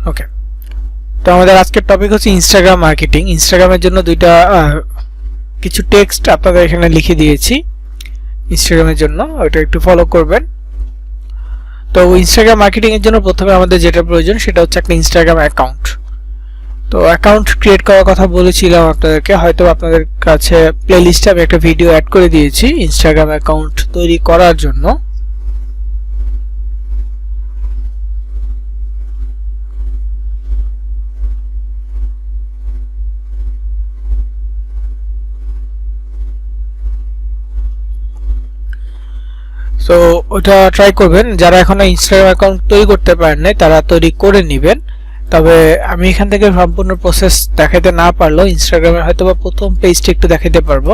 ওকে, তো আমাদের আজকের টপিক হচ্ছে ইনস্টাগ্রাম মার্কেটিং। ইনস্টাগ্রামের জন্য দুইটা কিছু টেক্সট আপনাদের এখানে লিখে দিয়েছি ইনস্টাগ্রামের জন্য, ওটা একটু ফলো করবেন। তো ইনস্টাগ্রাম মার্কেটিং এর জন্য প্রথমে আমাদের যেটা প্রয়োজন সেটা হচ্ছে একটা ইনস্টাগ্রাম অ্যাকাউন্ট। তো অ্যাকাউন্ট ক্রিয়েট করার কথা বলেছিলাম আপনাদেরকে, হয়তো আপনাদের কাছে প্লেলিস্টে আমি একটা ভিডিও অ্যাড করে দিয়েছি ইনস্টাগ্রাম অ্যাকাউন্ট তৈরি করার জন্য। সো ওটা ট্রাই করবেন, যারা এখনো ইনস্টাগ্রাম অ্যাকাউন্ট তৈরি করতে পারেন নাই তারা তৈরি করে নেবেন। তবে আমি এখান থেকে সম্পূর্ণ প্রসেস দেখাতে না পারলেও ইনস্টাগ্রামের হয়তো বা প্রথম পেজটা একটু দেখাতে পারবো।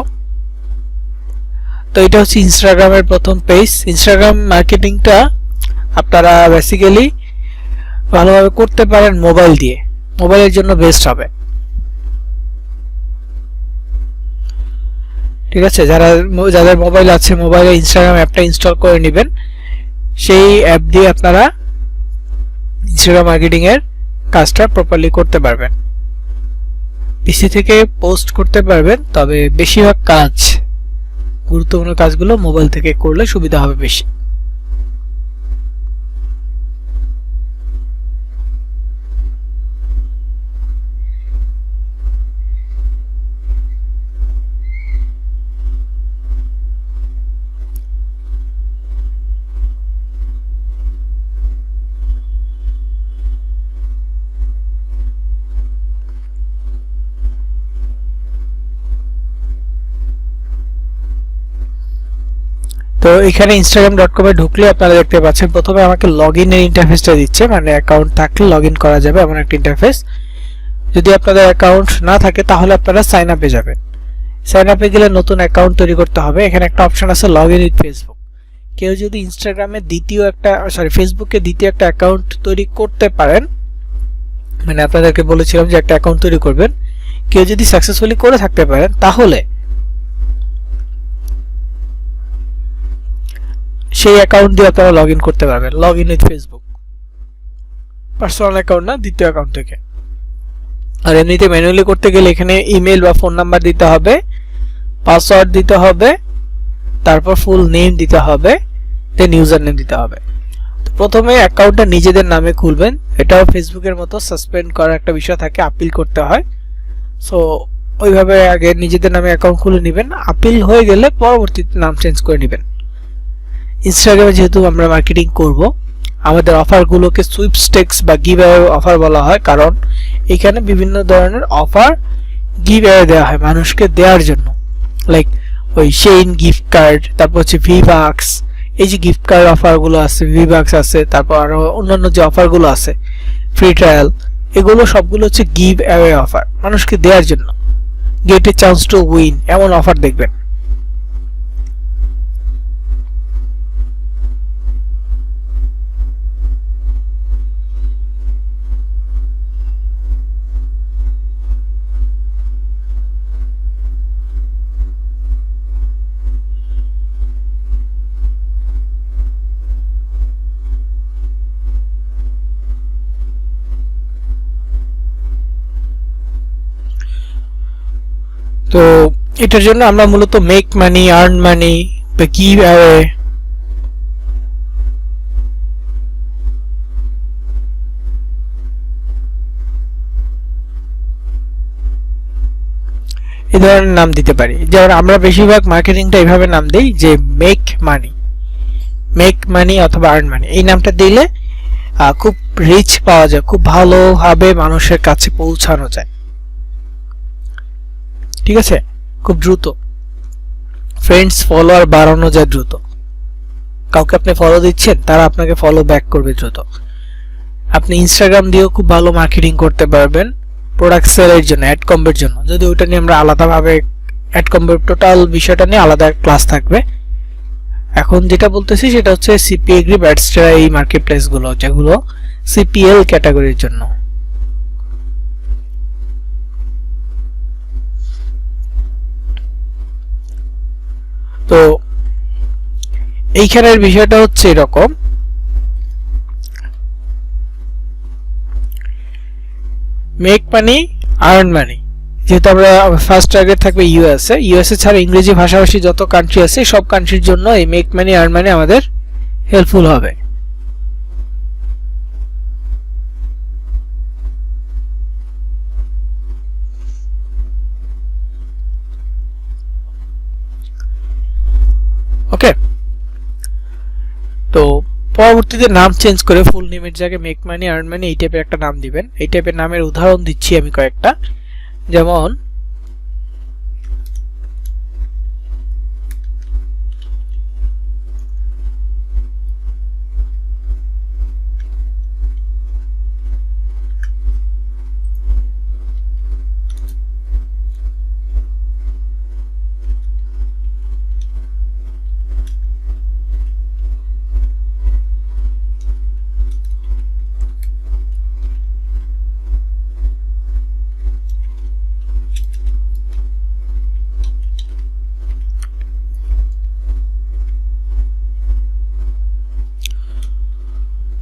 তো এটা হচ্ছে ইনস্টাগ্রামের প্রথম পেজ। ইনস্টাগ্রাম মার্কেটিংটা আপনারা বেসিক্যালি ভালোভাবে করতে পারেন মোবাইল দিয়ে, মোবাইলের জন্য বেস্ট হবে। ঠিক আছে, যাদের মোবাইল আছে মোবাইলে ইনস্টাগ্রাম অ্যাপটা ইনস্টল করে নেবেন। সেই অ্যাপ দিয়ে আপনারা ইনস্টাগ্রাম মার্কেটিং এর কাজটা প্রপারলি করতে পারবেন। পিসি থেকে পোস্ট করতে পারবেন, তবে বেশিরভাগ কাজ, গুরুত্বপূর্ণ কাজগুলো মোবাইল থেকে করলে সুবিধা হবে বেশি। তো এখানে instagram.com এ ঢুকলে আপনারা দেখতে পাচ্ছেন প্রথমে আমাকে লগইন এর ইন্টারফেসটা দিচ্ছে, মানে অ্যাকাউন্ট থাকলে লগইন করা যাবে এমন একটা ইন্টারফেস। যদি আপনাদের অ্যাকাউন্ট না থাকে তাহলে আপনারা সাইন আপে যাবেন। সাইন আপে গেলে নতুন অ্যাকাউন্ট তৈরি করতে হবে। এখানে একটা অপশন আছে লগইন উইথ ফেসবুক। কেউ যদি ইনস্টাগ্রামে ফেসবুকে দ্বিতীয় একটা অ্যাকাউন্ট তৈরি করতে পারেন, মানে আপনাদেরকে বলেছিলাম যে একটা অ্যাকাউন্ট তৈরি করবেন, কেউ যদি সাকসেসফুলি করে থাকতে পারেন তাহলে সেই অ্যাকাউন্ট দিয়ে আপনারা লগইন করতে পারবেন। Login with Facebook, personal account না, দ্বিতীয় অ্যাকাউন্ট থেকে। আর এমনিতে ম্যানুয়ালি করতে গেলে এখানে ইমেল বা ফোন নাম্বার দিতে হবে, পাসওয়ার্ড দিতে হবে, তারপর ফুল নেম দিতে হবে, দেন ইউজার নেম দিতে হবে। তো প্রথমে অ্যাকাউন্টটা নিজেদের নামে খুলবেন। এটাও ফেসবুকের মতো সাসপেন্ড করার একটা বিষয় থাকে, আপিল করতে হয়। সো ওইভাবে আগে নিজেদের নামে অ্যাকাউন্ট খুলে নেবেন। আপিল হয়ে গেলে পরবর্তীতে নাম চেঞ্জ করে নেবেন। ইনস্টাগ্রামে যেহেতু আমরা মার্কেটিং করব, আমাদের অফারগুলোকে সুইপস্টেক্স বা গিভঅ্যাওয়ে অফার বলা হয়, কারণ এখানে বিভিন্ন ধরনের অফার গিভঅ্যাওয়ে দেওয়া হয় মানুষকে দেওয়ার জন্য। লাইক ওই শেইন গিফট কার্ড, তারপর হচ্ছে ভিবাক্স, এই যে গিফট কার্ড অফারগুলো আছে, ভিবাক্স আছে, তারপর আরো অন্যান্য যে অফারগুলো আছে, ফ্রি ট্রায়াল, এগুলো সবগুলো হচ্ছে গিভঅ্যাওয়ে অফার, মানুষকে দেওয়ার জন্য। Gate A chance to win এমন অফার দেখবেন। তো এটার জন্য আমরা মূলত মেক মানি, আর্ন মানি বা গিভ অ্যাওয়ে, এই ধরনের নাম দিতে পারি। যেমন আমরা বেশিরভাগ মার্কেটিংটা এইভাবে নাম দেই যে মেক মানি অথবা আর্ন মানি। এই নামটা দিলে খুব রিচ পাওয়া যায়, খুব ভালোভাবে মানুষের কাছে পৌঁছানো যায়। ঠিক আছে, খুব দ্রুত ফ্রেন্ডস ফলোয়ার বাড়ানো যায় দ্রুত। কাউকে আপনি ফলো দিচ্ছেন, তারা আপনাকে ফলো ব্যাক করবে দ্রুত। আপনি ইনস্টাগ্রাম দিয়েও খুব ভালো মার্কেটিং করতে পারবেন প্রোডাক্ট সেলের জন্য, অ্যাড কম্বের জন্য। যদি ওটা নিয়ে আমরা আলাদাভাবে অ্যাড কম্বের টোটাল বিষয়টা নিয়ে আলাদা ক্লাস থাকবে। এখন যেটা বলতেছি সেটা হচ্ছে সিপিএ গ্রিপ, অ্যাডস্টার, এই মার্কেট প্লেসগুলো যেগুলো সিপিএল ক্যাটাগরির জন্য। তো এইখানের বিষয়টা হচ্ছে এরকম, মেক মানি আর্ন মানি, যেহেতু আমরা ফার্স্ট টার্গেট থাকবে ইউএসএ, ইউএসএ ছাড়া ইংরেজি ভাষাভাষী যত কান্ট্রি আছে সব কান্ট্রির জন্য এই মেক মানি আর্ন মানি আমাদের হেল্পফুল হবে। ওকে, তো পরবর্তীতে নাম চেঞ্জ করে ফুল নেমের জায়গায় মেক মানি আর্ন মানি এই টাইপের একটা নাম দিবেন। এই টাইপের নামের উদাহরণ দিচ্ছি আমি কয়েকটা, যেমন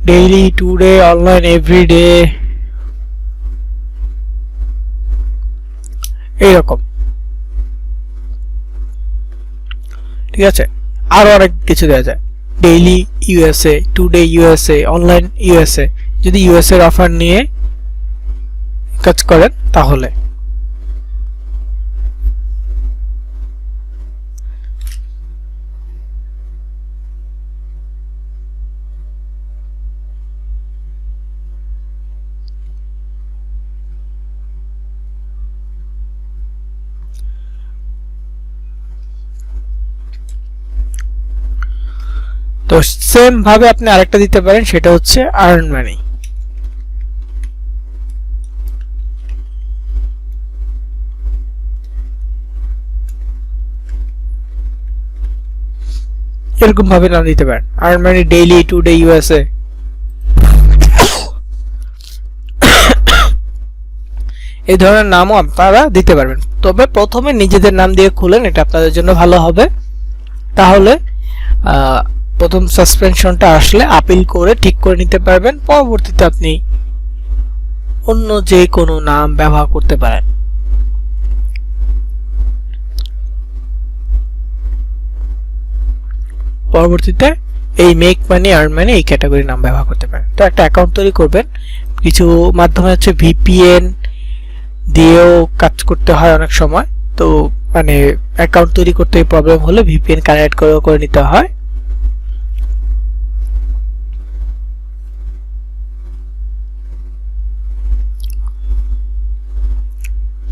ডেইলি, টুডে, অনলাইন, এভরিডে, এইরকম। ঠিক আছে, আরো অনেক কিছু দেওয়া যায়, daily USA, today USA, online USA. যদি ইউএসএ এর অফার নিয়ে কাজ করেন তাহলে তো সেম ভাবে আপনি আরেকটা দিতে পারেন, সেটা হচ্ছে আর্ন মানি। এরকম ভাবে নাম দিতে পারেন, earn money daily, today USA. এই ধরনের নামও আপনারা দিতে পারবেন, তবে প্রথমে নিজেদের নাম দিয়ে খুলেন, এটা আপনাদের জন্য ভালো হবে। তাহলে প্রথম সাসপেনশনটা আসলে আপিল করে ঠিক করে নিতে পারবেন, পরবর্তীতে আপনি অন্য যে কোনো নাম ব্যবহার করতে পারেন। পরবর্তীতে এই মেক মানি আর্ন মানি এই ক্যাটাগরি নাম ব্যবহার করতে পারেন। তো একটা অ্যাকাউন্ট তৈরি করবেন, কিছু মাধ্যমে হচ্ছে ভিপিএন দিয়েও কাজ করতে হয় অনেক সময়। তো মানে অ্যাকাউন্ট তৈরি করতে প্রবলেম হলে ভিপিএন কানেক্ট করে নিতে হয়।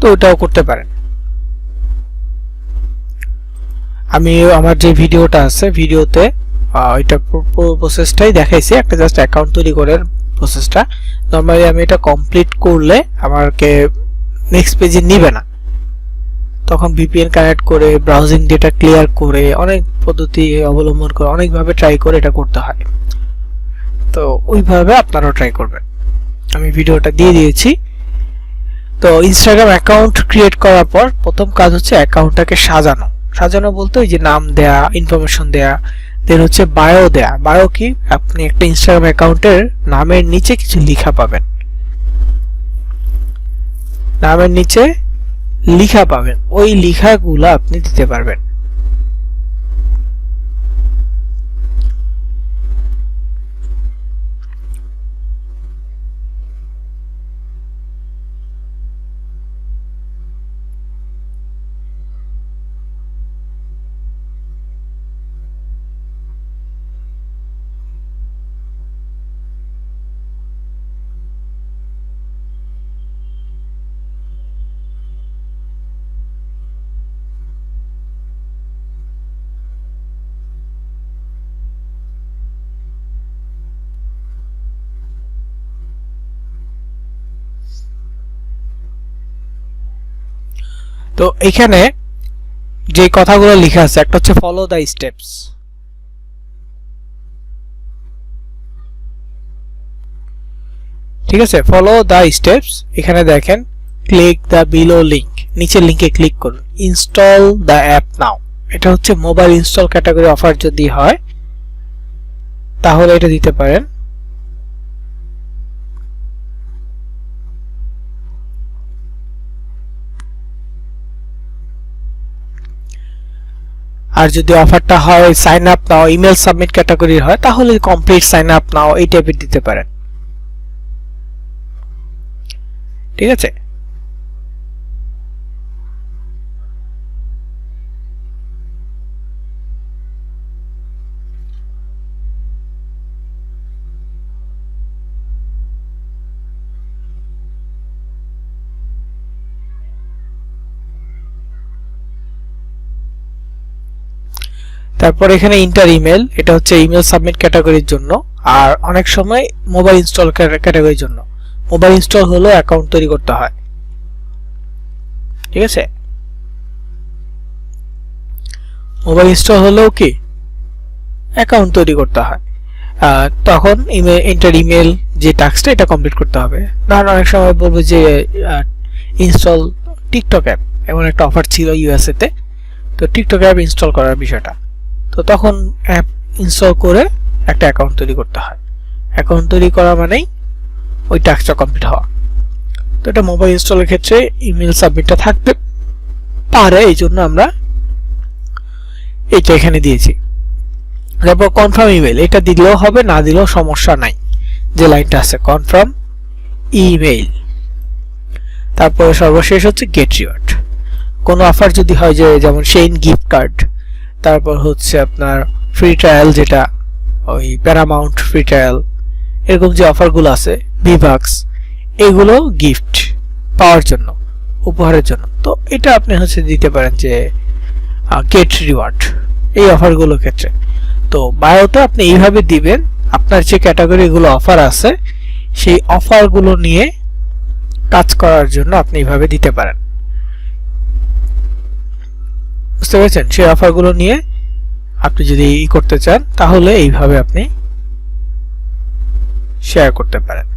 তো ওটাও করতে পারেন। আমি আমার যে ভিডিওটা আছে ভিডিওতে এটা পুরো প্রসেসটাই দেখাইছি, একটা জাস্ট অ্যাকাউন্ট তৈরি করার প্রসেসটা। নরমালি আমি এটা কমপ্লিট করলে আমাকে নেক্সট পেজে নিবে না, তখন ভিপিএন কানেক্ট করে ব্রাউজিং ডেটা ক্লিয়ার করে অনেক পদ্ধতি অবলম্বন করে অনেকভাবে ট্রাই করে এটা করতে হয়। তো ওইভাবে আপনারাও ট্রাই করবেন, আমি ভিডিওটা দিয়ে দিয়েছি। তো ইনস্টাগ্রাম অ্যাকাউন্ট ক্রিয়েট করার পর প্রথম কাজ হচ্ছে অ্যাকাউন্টটাকে সাজানো। সাজানো বলতে ওই যে নাম দেয়া, ইনফরমেশন দেয়া, দেন হচ্ছে বায়ো দেয়া। বায়ো কি, আপনি একটা ইনস্টাগ্রাম অ্যাকাউন্টের নামের নিচে কিছু লেখা পাবেন, নামের নিচে লেখা পাবেন, ওই লেখাগুলো আপনি দিতে পারবেন। তো এখানে যে কথাগুলো লেখা আছে, একটা হচ্ছে ফলো দ্য স্টেপস। ঠিক আছে, ফলো দ্য স্টেপস। এখানে দেখেন ক্লিক দ্য বিলো লিংক, নিচের লিংকে ক্লিক করুন, ইনস্টল দ্য অ্যাপ নাও। এটা হচ্ছে মোবাইল ইনস্টল ক্যাটাগরি অফার যদি হয় তাহলে এটা দিতে পারেন। আর যদি অফারটা হয় sign up now, email submit ক্যাটাগরির হয়, তাহলে কমপ্লিট সাইন আপ নাও এই টাইপের দিতে পারেন। ঠিক আছে। তারপর এখানে ইন্টার ইমেল, এটা হচ্ছে ইমেল সাবমিট ক্যাটাগরির জন্য। আর অনেক সময় মোবাইল ইনস্টল ক্যাটাগরির জন্য। মোবাইল ইনস্টল হলো অ্যাকাউন্ট তৈরি করতে হয়। ঠিক আছে, মোবাইল ইনস্টল হলেও কি অ্যাকাউন্ট তৈরি করতে হয়। তখন ইন্টার ইমেল যে টাস্কটা এটা কমপ্লিট করতে হবে। ধরুন অনেক সময় বলবো যে ইনস্টল টিকটক অ্যাপ, এমন একটা অফার ছিল ইউএসএ তে, তো টিকটক অ্যাপ ইনস্টল করার বিষয়টা, তো তখন অ্যাপ ইনস্টল করে একটা অ্যাকাউন্ট তৈরি করতে হয়। অ্যাকাউন্ট তৈরি করা মানেই ওই টাস্কটা কমপ্লিট হওয়া। তো এটা মোবাইল ইনস্টলের ক্ষেত্রে ইমেল সাবমিটটা থাকতে পারে, এই জন্য আমরা এইটা এখানে দিয়েছি। তারপর কনফার্ম ইমেল, এটা দিলেও হবে, না দিলেও সমস্যা নাই, যে লাইনটা আছে কনফার্ম ইমেইল। তারপরে সর্বশেষ হচ্ছে গেট রিওয়ার্ড। কোনো অফার যদি হয়, যে যেমন শেইন গিফট কার্ড, তারপর হচ্ছে আপনার ফ্রি ট্রায়াল, যেটা ওই প্যারামাউন্ট ফ্রি ট্রায়াল, এরকম যে অফারগুলো আছে, ভিভাক্স, এগুলো গিফট পাওয়ার জন্য, উপহারের জন্য। তো এটা আপনি হচ্ছে দিতে পারেন যে গেট রিওয়ার্ড এই অফারগুলোর ক্ষেত্রে। তো বায়োটা আপনি এইভাবে দিবেন, আপনার যে ক্যাটাগরিগুলো অফার আছে সেই অফারগুলো নিয়ে কাজ করার জন্য আপনি এইভাবে দিতে পারেন। বুঝতে পেরেছেন? সেই অফারগুলো নিয়ে আপনি যদি করতে চান, তাহলে এইভাবে আপনি শেয়ার করতে পারেন।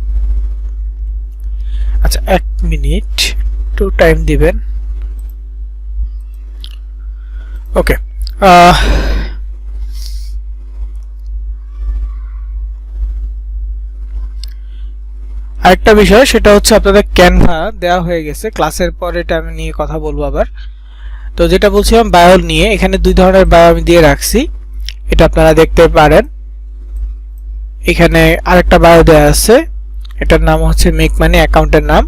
আচ্ছা, 1 মিনিট একটু টাইম দিবেন। ওকে, আরেকটা বিষয়, সেটা হচ্ছে আপনাদের ক্যানভা দেওয়া হয়ে গেছে। ক্লাসের পর এটা আমি নিয়ে কথা বলবো আবার। তো যেটা বলছিলাম বায়ো নিয়ে, এখানে দুই ধরনের বায়ো আমি দিয়ে রাখছি, এটা আপনারা দেখতে পারেন। এখানে আরেকটা বায়ো দেওয়া আছে, এটার নাম হচ্ছে মেক মানি, অ্যাকাউন্টের নাম।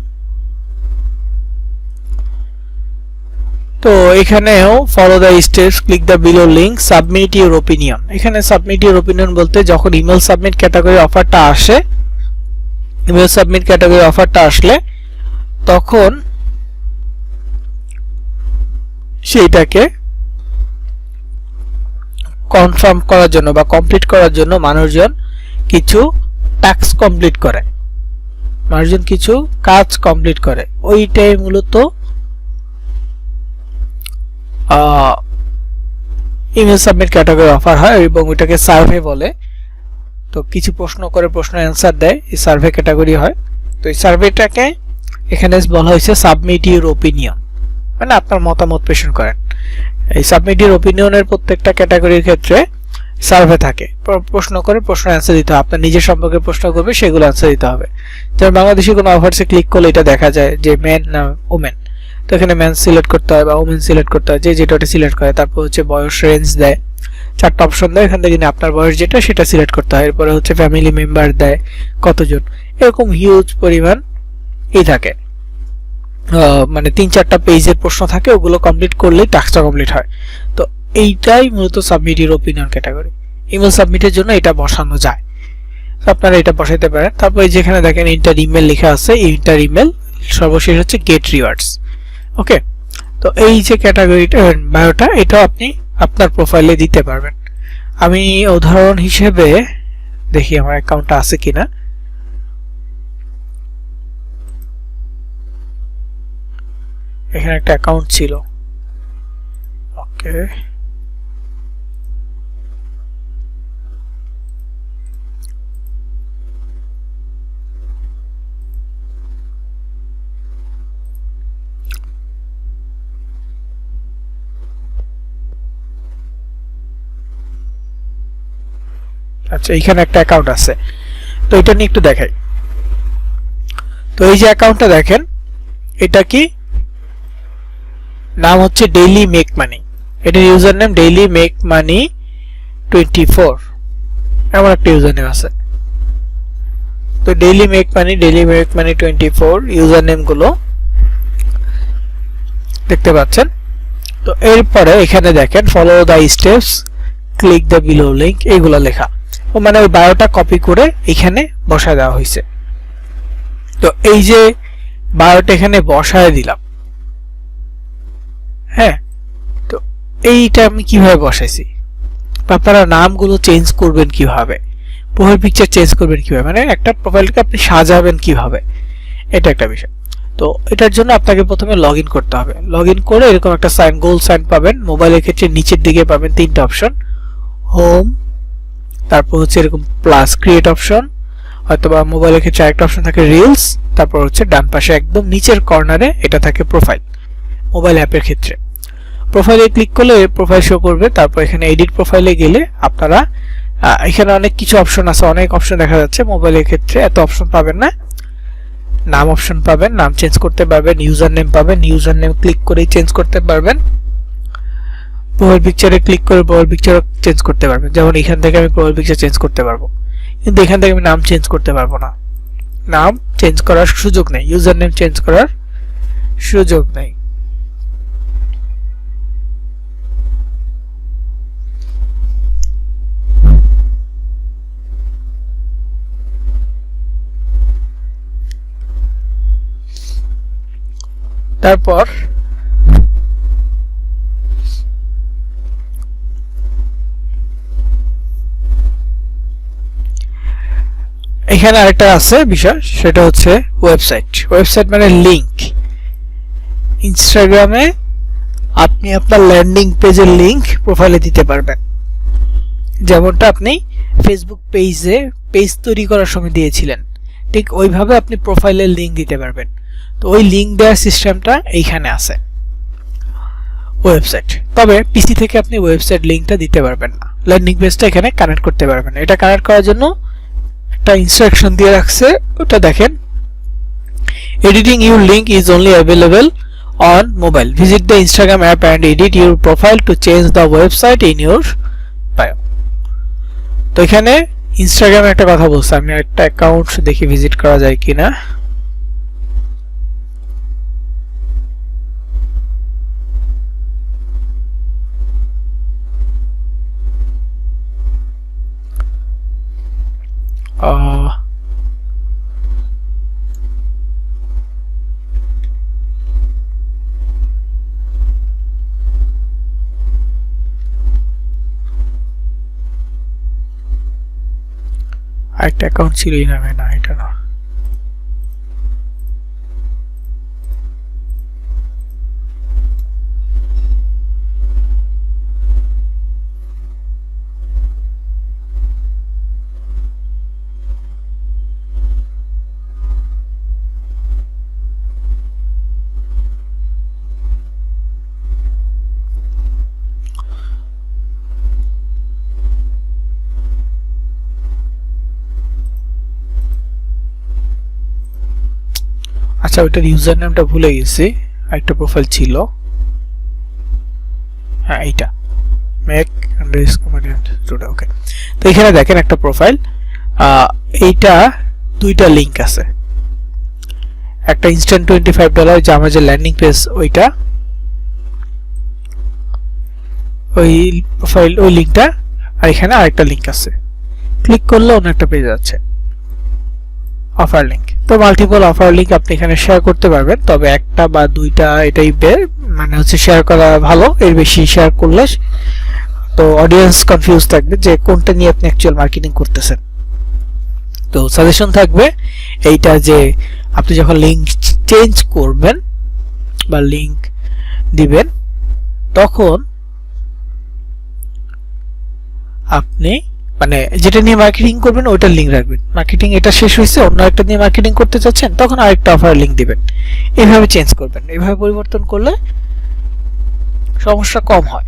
তো এখানেও follow the steps, click the below link, submit your opinion. এখানে সাবমিট ইউর ওপিনিয়ন বলতে, যখন ইমেল সাবমিট ক্যাটাগরি অফারটা আসে, ইমেল সাবমিট ক্যাটাগরি অফারটা আসলে তখন সেইটাকে কনফার্ম করার জন্য বা কমপ্লিট করার জন্য মানুষজন কিছু টাস্ক কমপ্লিট করে, মানুষজন কিছু কাজ কমপ্লিট করে। ওইটাই মূলত ইমেল সাবমিট ক্যাটাগরি অফার হয়, এবং ওইটাকে সার্ভে বলে। তো কিছু প্রশ্ন করে প্রশ্ন অ্যান্সার দেয়, এই সার্ভে ক্যাটাগরি হয়। তো এই সার্ভেটাকে এখানে বলা হয়েছে সাবমিট ইউর ওপিনিয়ন, মানে আপনার মতামত প্রেষণ করেন। এই সাবমিট ইউর ওপিনিয়নের প্রত্যেকটা ক্যাটাগরির ক্ষেত্রে সার্ভে থাকে, প্রশ্ন করে প্রশ্ন অ্যান্সার দিতে হবে। আপনার নিজের সম্পর্কে প্রশ্ন করবে, সেগুলো অ্যান্সার দিতে হবে। যেমন বাংলাদেশি কোনো অফার্সে ক্লিক করলে এটা দেখা যায় যে ম্যান না ওমেন, তো এখানে ম্যান সিলেক্ট করতে হয় বা ওমেন সিলেক্ট করতে হয়, যে যেটা সিলেক্ট করে। তারপর হচ্ছে বয়স রেঞ্জ দেয়, 4টা অপশন দেয়, এখান থেকে আপনার বয়স যেটা সেটা সিলেক্ট করতে হয়। এরপরে হচ্ছে ফ্যামিলি মেম্বার দেয় কতজন, এরকম হিউজ পরিমাণ এই থাকে। মানে 3-4টা পেজের প্রশ্ন থাকে, ওগুলো কমপ্লিট করলেই টাস্কটা কমপ্লিট হয়। তো এইটাই মূলত submit your opinion category. Email সাবমিটের জন্য এটা বসানো যায়, তো আপনারা এটা বসাইতে পারেন। তারপরে যেখানে দেখেন ইন্টার ইমেল লেখা আছে, ইন্টার ইমেল, সর্বশেষ হচ্ছে গেট রিওয়ার্ডস। ওকে, তো এই যে ক্যাটাগরিটা বায়োটা, এটাও আপনি আপনার প্রোফাইলে দিতে পারবেন। আমি উদাহরণ হিসেবে দেখি আমার অ্যাকাউন্টটা আছে কিনা। এখানে একটা অ্যাকাউন্ট ছিল। ওকে, আচ্ছা, এখানে একটা অ্যাকাউন্ট আছে, তো এটা নিয়ে একটু দেখাই। তো এই যে অ্যাকাউন্টটা দেখেন, এটা কি নাম হচ্ছে ডেইলি মেক মানি। এটা user name daily make money 24 এমন একটা ইউজার নেম আছে। তো daily make money 24 user name গুলো দেখতে পাচ্ছেন। তো এরপরে এখানে দেখেন follow the steps, click the below link, এগুলো লেখা ও মানে ওই বায়োটা কপি করে এখানে বসায় দেওয়া হয়েছে। তো এই যে বায়োটা এখানে বসায় দিলাম, হ্যাঁ, তো এইটা আমি কিভাবে বসাইছি, আপনারা নামগুলো চেঞ্জ করবেন কিভাবে, প্রোফাইল পিকচার চেঞ্জ করবেন কিভাবে, মানে একটা প্রোফাইলকে আপনি সাজাবেন কিভাবে, এটা একটা বিষয়। তো এটার জন্য আপনাকে প্রথমে লগইন করতে হবে। লগইন করে এরকম একটা সাইন, গোল সাইন পাবেন। মোবাইলের ক্ষেত্রে নিচের দিকে পাবেন তিনটা অপশন, হোম, তারপর হচ্ছে এরকম প্লাস ক্রিয়েট অপশন, অথবা মোবাইলের ক্ষেত্রে আরেকটা অপশন থাকে রিলস, তারপর হচ্ছে ডান পাশে একদম নিচের কর্নারে এটা থাকে প্রোফাইল। মোবাইল অ্যাপের ক্ষেত্রে প্রোফাইলে ক্লিক করলে প্রোফাইল শো করবে। তারপর এখানে এডিট প্রোফাইলে গেলে আপনারা এখানে অনেক কিছু অপশন আছে, অনেক অপশন দেখা যাচ্ছে। মোবাইলের ক্ষেত্রে এত অপশন পাবেন না। নাম অপশন পাবেন, নাম চেঞ্জ করতে পারবেন, ইউজার নেম পাবেন, ইউজার নেম ক্লিক করেই চেঞ্জ করতে পারবেন। প্রোফাইল পিকচারে ক্লিক করে প্রোফাইল পিকচার চেঞ্জ করতে পারবেন। যেমন এখান থেকে আমি প্রোফাইল পিকচার চেঞ্জ করতে পারবো, কিন্তু এখান থেকে আমি নাম চেঞ্জ করতে পারবো না। নাম চেঞ্জ করার সুযোগ নেই, ইউজার নেম চেঞ্জ করার সুযোগ নেই। তারপর এখানে আরেকটা আছে বিষয়, সেটা হচ্ছে ওয়েবসাইট। ওয়েবসাইট মানে লিংক। ইনস্টাগ্রামে আপনি আপনার ল্যান্ডিং পেজের লিংক প্রোফাইলে দিতে পারবেন, যেমনটা আপনি ফেসবুক পেজ তৈরি করার সময় দিয়েছিলেন, ঠিক ওইভাবে আপনি প্রোফাইলের লিংক দিতে পারবেন। তো ওই লিংক দেওয়ার সিস্টেমটা এইখানে আছে ওয়েবসাইট। তবে পিসি থেকে আপনি ওয়েবসাইট লিংকটা দিতে পারবেন না, ল্যান্ডিং পেজটা এখানে কানেক্ট করতে পারবেন না। এটা কানেক্ট করার জন্য একটা ইনস্ট্রাকশন দিয়ে রাখছে, ওটা দেখেন। Editing your link is only available on mobile, visit the Instagram app and edit your profile to change the website in your bio. তো এখানে ইনস্টাগ্রামে একটা কথা বলছে, আমি একটা অ্যাকাউন্ট দেখি ভিজিট করা যায় কিনা। আরেকটা অ্যাকাউন্ট ছিল এই নামে, না এটা না। আচ্ছা, ওইটার ইউজার নেমটা ভুলে গেছি, একটা প্রোফাইল ছিল, হ্যাঁ এইটা মেক _ ওকে। তো এখানে দেখেন একটা প্রোফাইল, এইটা দুইটা লিংক আছে, একটা ইনস্ট্যান্ট $25 যে আমার যে ল্যান্ডিং পেজ ওইটা, ওই প্রোফাইল ওই লিংকটা, আর এখানে আরেকটা লিংক আছে, ক্লিক করলে অন্য একটা পেজ আছে অফার লিংক। তো মাল্টিপল অফার লিংক আপনি এখানে শেয়ার করতে পারবেন, তবে একটা বা দুইটা এটাই মানে হচ্ছে শেয়ার করা ভালো। এর বেশি শেয়ার করলে তো অডিয়েন্স কনফিউজ থাকবে যে কোনটা নিয়ে আপনি অ্যাকচুয়াল মার্কেটিং করতেছেন। তো সাজেশন থাকবে এইটা যে আপনি যখন লিংক চেঞ্জ করবেন বা লিংক দিবেন, তখন আপনি মানে যেটা নিয়ে মার্কেটিং করবেন ওইটার লিংক রাখবেন। মার্কেটিং এটা শেষ হয়েছে, অন্য একটা নিয়ে মার্কেটিং করতে চাচ্ছেন, তখন আরেকটা অফার লিংক দিবেন। এইভাবে চেঞ্জ করবেন, এইভাবে পরিবর্তন করলে সমস্যা কম হয়।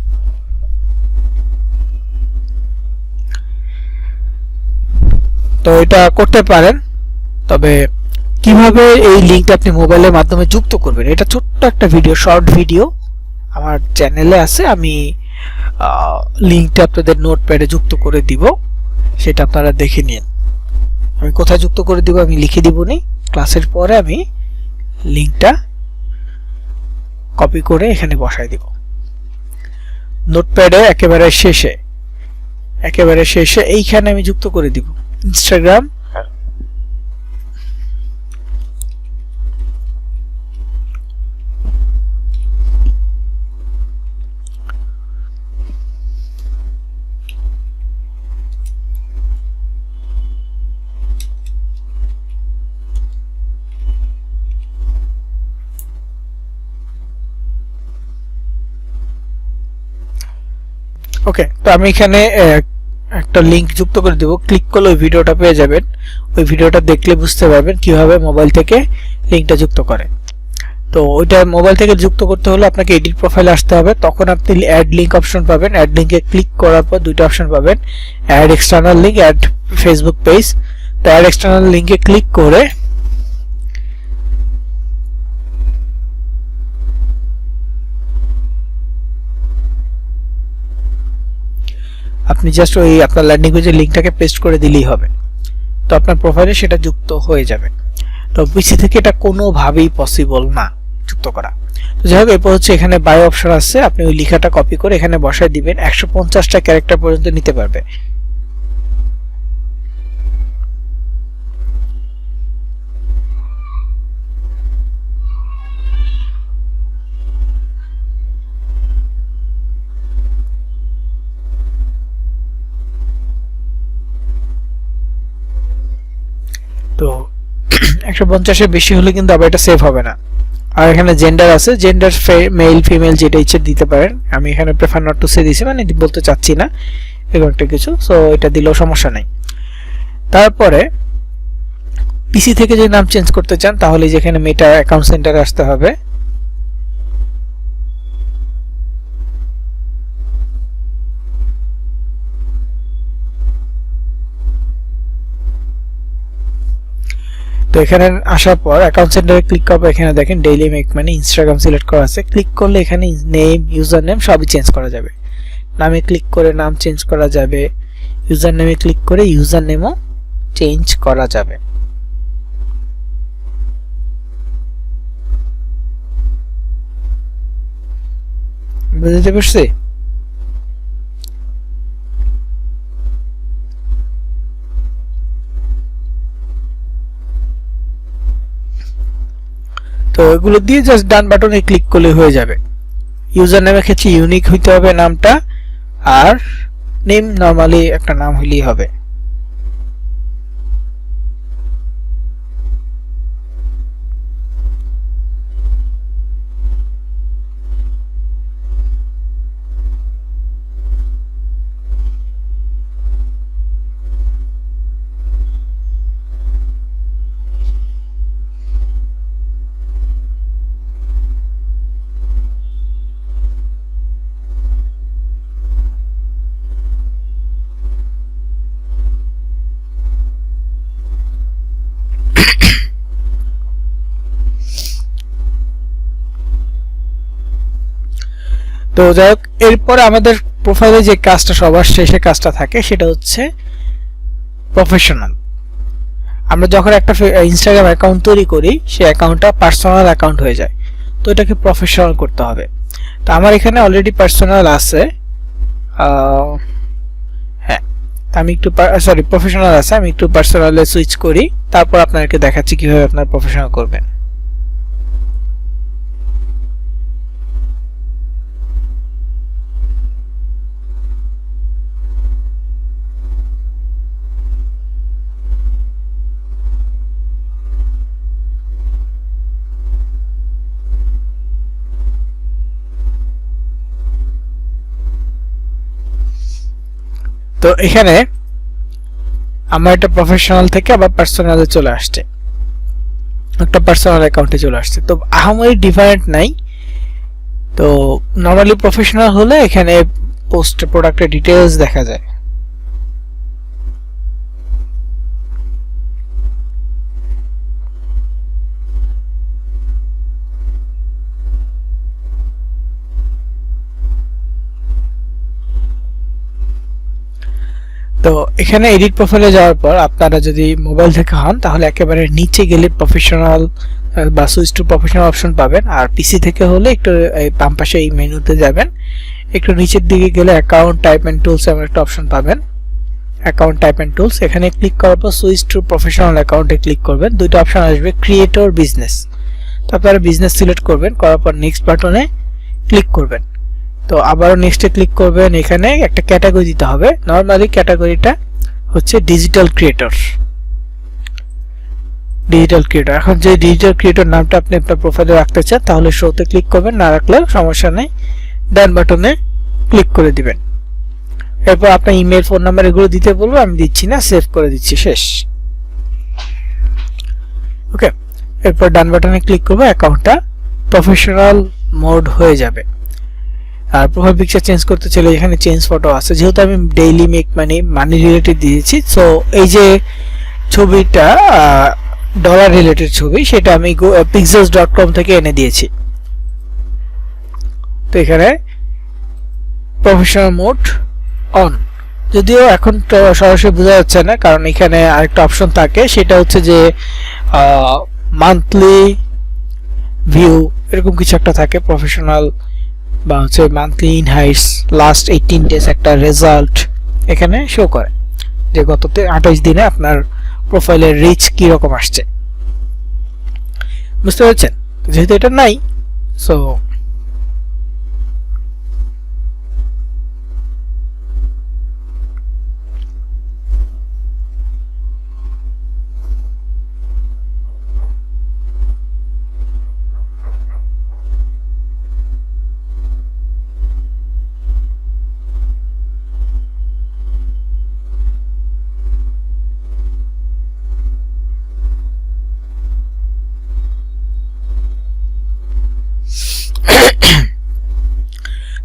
তো এটা করতে পারেন, তবে কিভাবে এই লিংকটা আপনি মোবাইলের মাধ্যমে যুক্ত করবেন, এটা ছোট্ট একটা ভিডিও, শর্ট ভিডিও আমার চ্যানেলে আছে, আমি লিংকটা আপনাদের নোটপ্যাডে যুক্ত করে দিব, সেটা আপনারা দেখে নিন। আমি কোথায় যুক্ত করে দিব আমি লিখে দিবনি, ক্লাসের পরে আমি লিংকটা কপি করে এখানে বসায় দিব। নোটপ্যাডে একেবারে শেষে এইখানে আমি যুক্ত করে দিব ইনস্টাগ্রাম ওকে। তো আমি এখানে একটা লিংক যুক্ত করে দেব, ক্লিক করলে ওই ভিডিওটা পেয়ে যাবেন। ওই ভিডিওটা দেখলে বুঝতে পারবেন কিভাবে মোবাইল থেকে লিংকটা যুক্ত করে। তো ওইটা মোবাইল থেকে যুক্ত করতে হলে আপনাকে এডিট প্রোফাইলে আসতে হবে, তখন আপনি অ্যাড লিংক অপশন পাবেন। অ্যাড লিংকে ক্লিক করার পর দুটো অপশন পাবেন, add external link, add Facebook page. তো অ্যাড এক্সটার্নাল লিংকে ক্লিক করে আপনি জাস্ট ওই আপনার ল্যান্ডিং পেজের লিংকটাকে পেস্ট করে দিলেই হবে। তো আপনার প্রোফাইলে সেটা যুক্ত হয়ে যাবে। তো পিসি থেকে এটা কোনোভাবেই পসিবল না যুক্ত করা। তো যাই হোক, এরপর হচ্ছে এখানে বায়ো অপশন আছে, আপনি ওই লেখাটা কপি করে এখানে বসায় দিবেন। 150টা ক্যারেক্টার পর্যন্ত নিতে পারবে। তো 150-এর বেশি হলে কিন্তু আবার এটা সেভ হবে না। আর এখানে জেন্ডার আছে, জেন্ডার মেল ফিমেল যেটা ইচ্ছে দিতে পারেন। আমি এখানে প্রেফার নট টু সে দিছি, মানে বলতে চাচ্ছি না এরকম একটা কিছু, সো এটা দিলেও সমস্যা নেই। তারপরে পিসি থেকে যদি নাম চেঞ্জ করতে চান তাহলে যেখানে মেটা অ্যাকাউন্ট সেন্টারে আসতে হবে। তো এখানে আসার পর অ্যাকাউন্ট সেন্টারে ক্লিক করব। এখানে দেখেন ডেইলি মেক মানে ইনস্টাগ্রাম সিলেক্ট করা আছে। ক্লিক করলে এখানে নেম, ইউজার নেম সবই চেঞ্জ করা যাবে। নামে ক্লিক করে নাম চেঞ্জ করা যাবে, ইউজার নেমে ক্লিক করে ইউজার নেমও চেঞ্জ করা যাবে। বুঝতে পারছি? তো এগুলো দিয়ে জাস্ট ডান বাটনে ক্লিক করলে হয়ে যাবে। ইউজার নেমের ক্ষেত্রে ইউনিক হইতে হবে নামটা, আর নেম নরমালি একটা নাম হইলেই হবে। তো যাই হোক, এরপরে আমাদের প্রোফাইলে যে কাজটা সবার শেষে কাজটা থাকে সেটা হচ্ছে প্রফেশনাল। আমরা যখন একটা ইনস্টাগ্রাম অ্যাকাউন্ট তৈরি করি সেই অ্যাকাউন্টটা পার্সোনাল অ্যাকাউন্ট হয়ে যায়। তো এটাকে প্রফেশনাল করতে হবে। তো আমার এখানে অলরেডি পার্সোনাল আছে, হ্যাঁ, আমি একটু প্রফেশনাল আছে, আমি একটু পার্সোনালে সুইচ করি, তারপর আপনাদেরকে দেখাচ্ছি কিভাবে আপনার প্রফেশনাল করবেন। তো এখানে আমার একটা প্রফেশনাল থেকে আবার পার্সোনালে চলে আসছে, একটা পার্সোনাল অ্যাকাউন্টে চলে আসছে। তো আহামরি ডিফারেন্ট নাই। তো নরমালি প্রফেশনাল হলে এখানে পোস্ট প্রোডাক্টের ডিটেইলস দেখা যায়। তো এখানে এডিট প্রোফাইলে যাওয়ার পর আপনারা যদি মোবাইল থেকে হন তাহলে একেবারে নিচে গেলে প্রফেশনাল বা সুইচ টু প্রফেশনাল অপশন পাবেন, আর পিসি থেকে হলে একটু বাম পাশে এই মেনুতে যাবেন, একটু নিচের দিকে গেলে অ্যাকাউন্ট টাইপ এন্ড টুলস এমন একটা অপশন পাবেন। অ্যাকাউন্ট টাইপ এন্ড টুলস এখানে ক্লিক করার পর সুইচ টু প্রফেশনাল অ্যাকাউন্টে ক্লিক করবেন। দুইটা অপশন আসবে, ক্রিয়েটর বিজনেস, তো আপনারা বিজনেস সিলেক্ট করবেন, করার পর নেক্সট বাটনে ক্লিক করবেন। তো আবারও নেক্সটে ক্লিক করবেন। এখানে একটা ক্যাটাগরি দিতে হবে, নরমালি ক্যাটাগরিটা হচ্ছে ডিজিটাল ক্রিয়েটর। ডিজিটাল ক্রিয়েটর, এখন যে ডিজিটাল ক্রিয়েটর নামটা আপনি আপনার প্রোফাইলে রাখতে চান তাহলে শোতে ক্লিক করবেন, না রাখলেও সমস্যা নেই, ডান বাটনে ক্লিক করে দিবেন। এরপর আপনার ইমেল, ফোন নাম্বার এগুলো দিতে বলবো, আমি দিচ্ছি না, সেভ করে দিচ্ছি, শেষ। ওকে, এরপর ডান বাটনে ক্লিক করবো, অ্যাকাউন্টটা প্রফেশনাল মোড হয়ে যাবে। আর প্রোফাইল পিকচার চেঞ্জ করতে চাইলে এখানে চেঞ্জ ফটো আছে, যেহেতু আমি ডেইলি মেক মানি রিলেটেড দিয়েছি, সো এই যে ছবিটা ডলার রিলেটেড ছবি, সেটা আমি pixels.com থেকে এনে দিয়েছি। তো এখানে প্রফেশনাল মোড অন, যদিও এখন সরাসরি বোঝা যাচ্ছে না, কারণ এখানে আরেকটা অপশন থাকে, সেটা হচ্ছে যে মান্থলি ভিউ এরকম কিছু একটা থাকে, প্রফেশনাল বা হচ্ছে মান্থলি ইনহাইটস, লাস্ট 18 ডেজ একটা রেজাল্ট এখানে শো করে যে গত 28 দিনে আপনার প্রোফাইলের রিচ কি রকম আসছে, বুঝতে পারছেন? যেহেতু এটা নাই, সো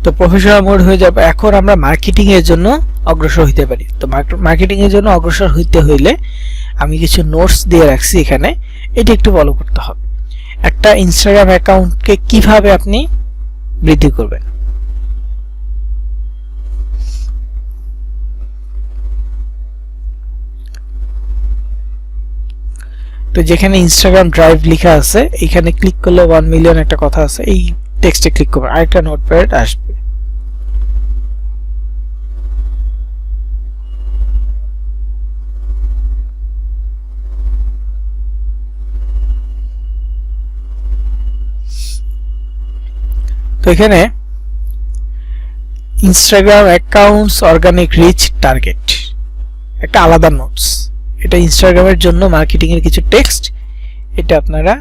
তো প্রফেশনাল মোড হয়ে যাবে। এখন আমরা মার্কেটিং এর জন্য অগ্রসর হইতে পারি। তো মার্কেটিং এর জন্য অগ্রসর হইতে হইলে আমি কিছু নোটস দিয়ে রাখছি এখানে, এটা একটু ফলো করতে হবে। একটা ইনস্টাগ্রাম অ্যাকাউন্টকে কিভাবে আপনি বৃদ্ধি করবেন, তো যেখানে ইনস্টাগ্রাম ড্রাইভ লেখা আছে এখানে ক্লিক করলে 1 মিলিয়ন একটা কথা আছে, এই টেক্সটে ক্লিক করবেন, আরেকটা নোটপ্যাড আসবে। তো এখানে Instagram accounts organic reach target একটা আলাদা নোটস, এটা ইনস্টাগ্রামের জন্য মার্কেটিং এর কিছু টেক্সট, এটা আপনারা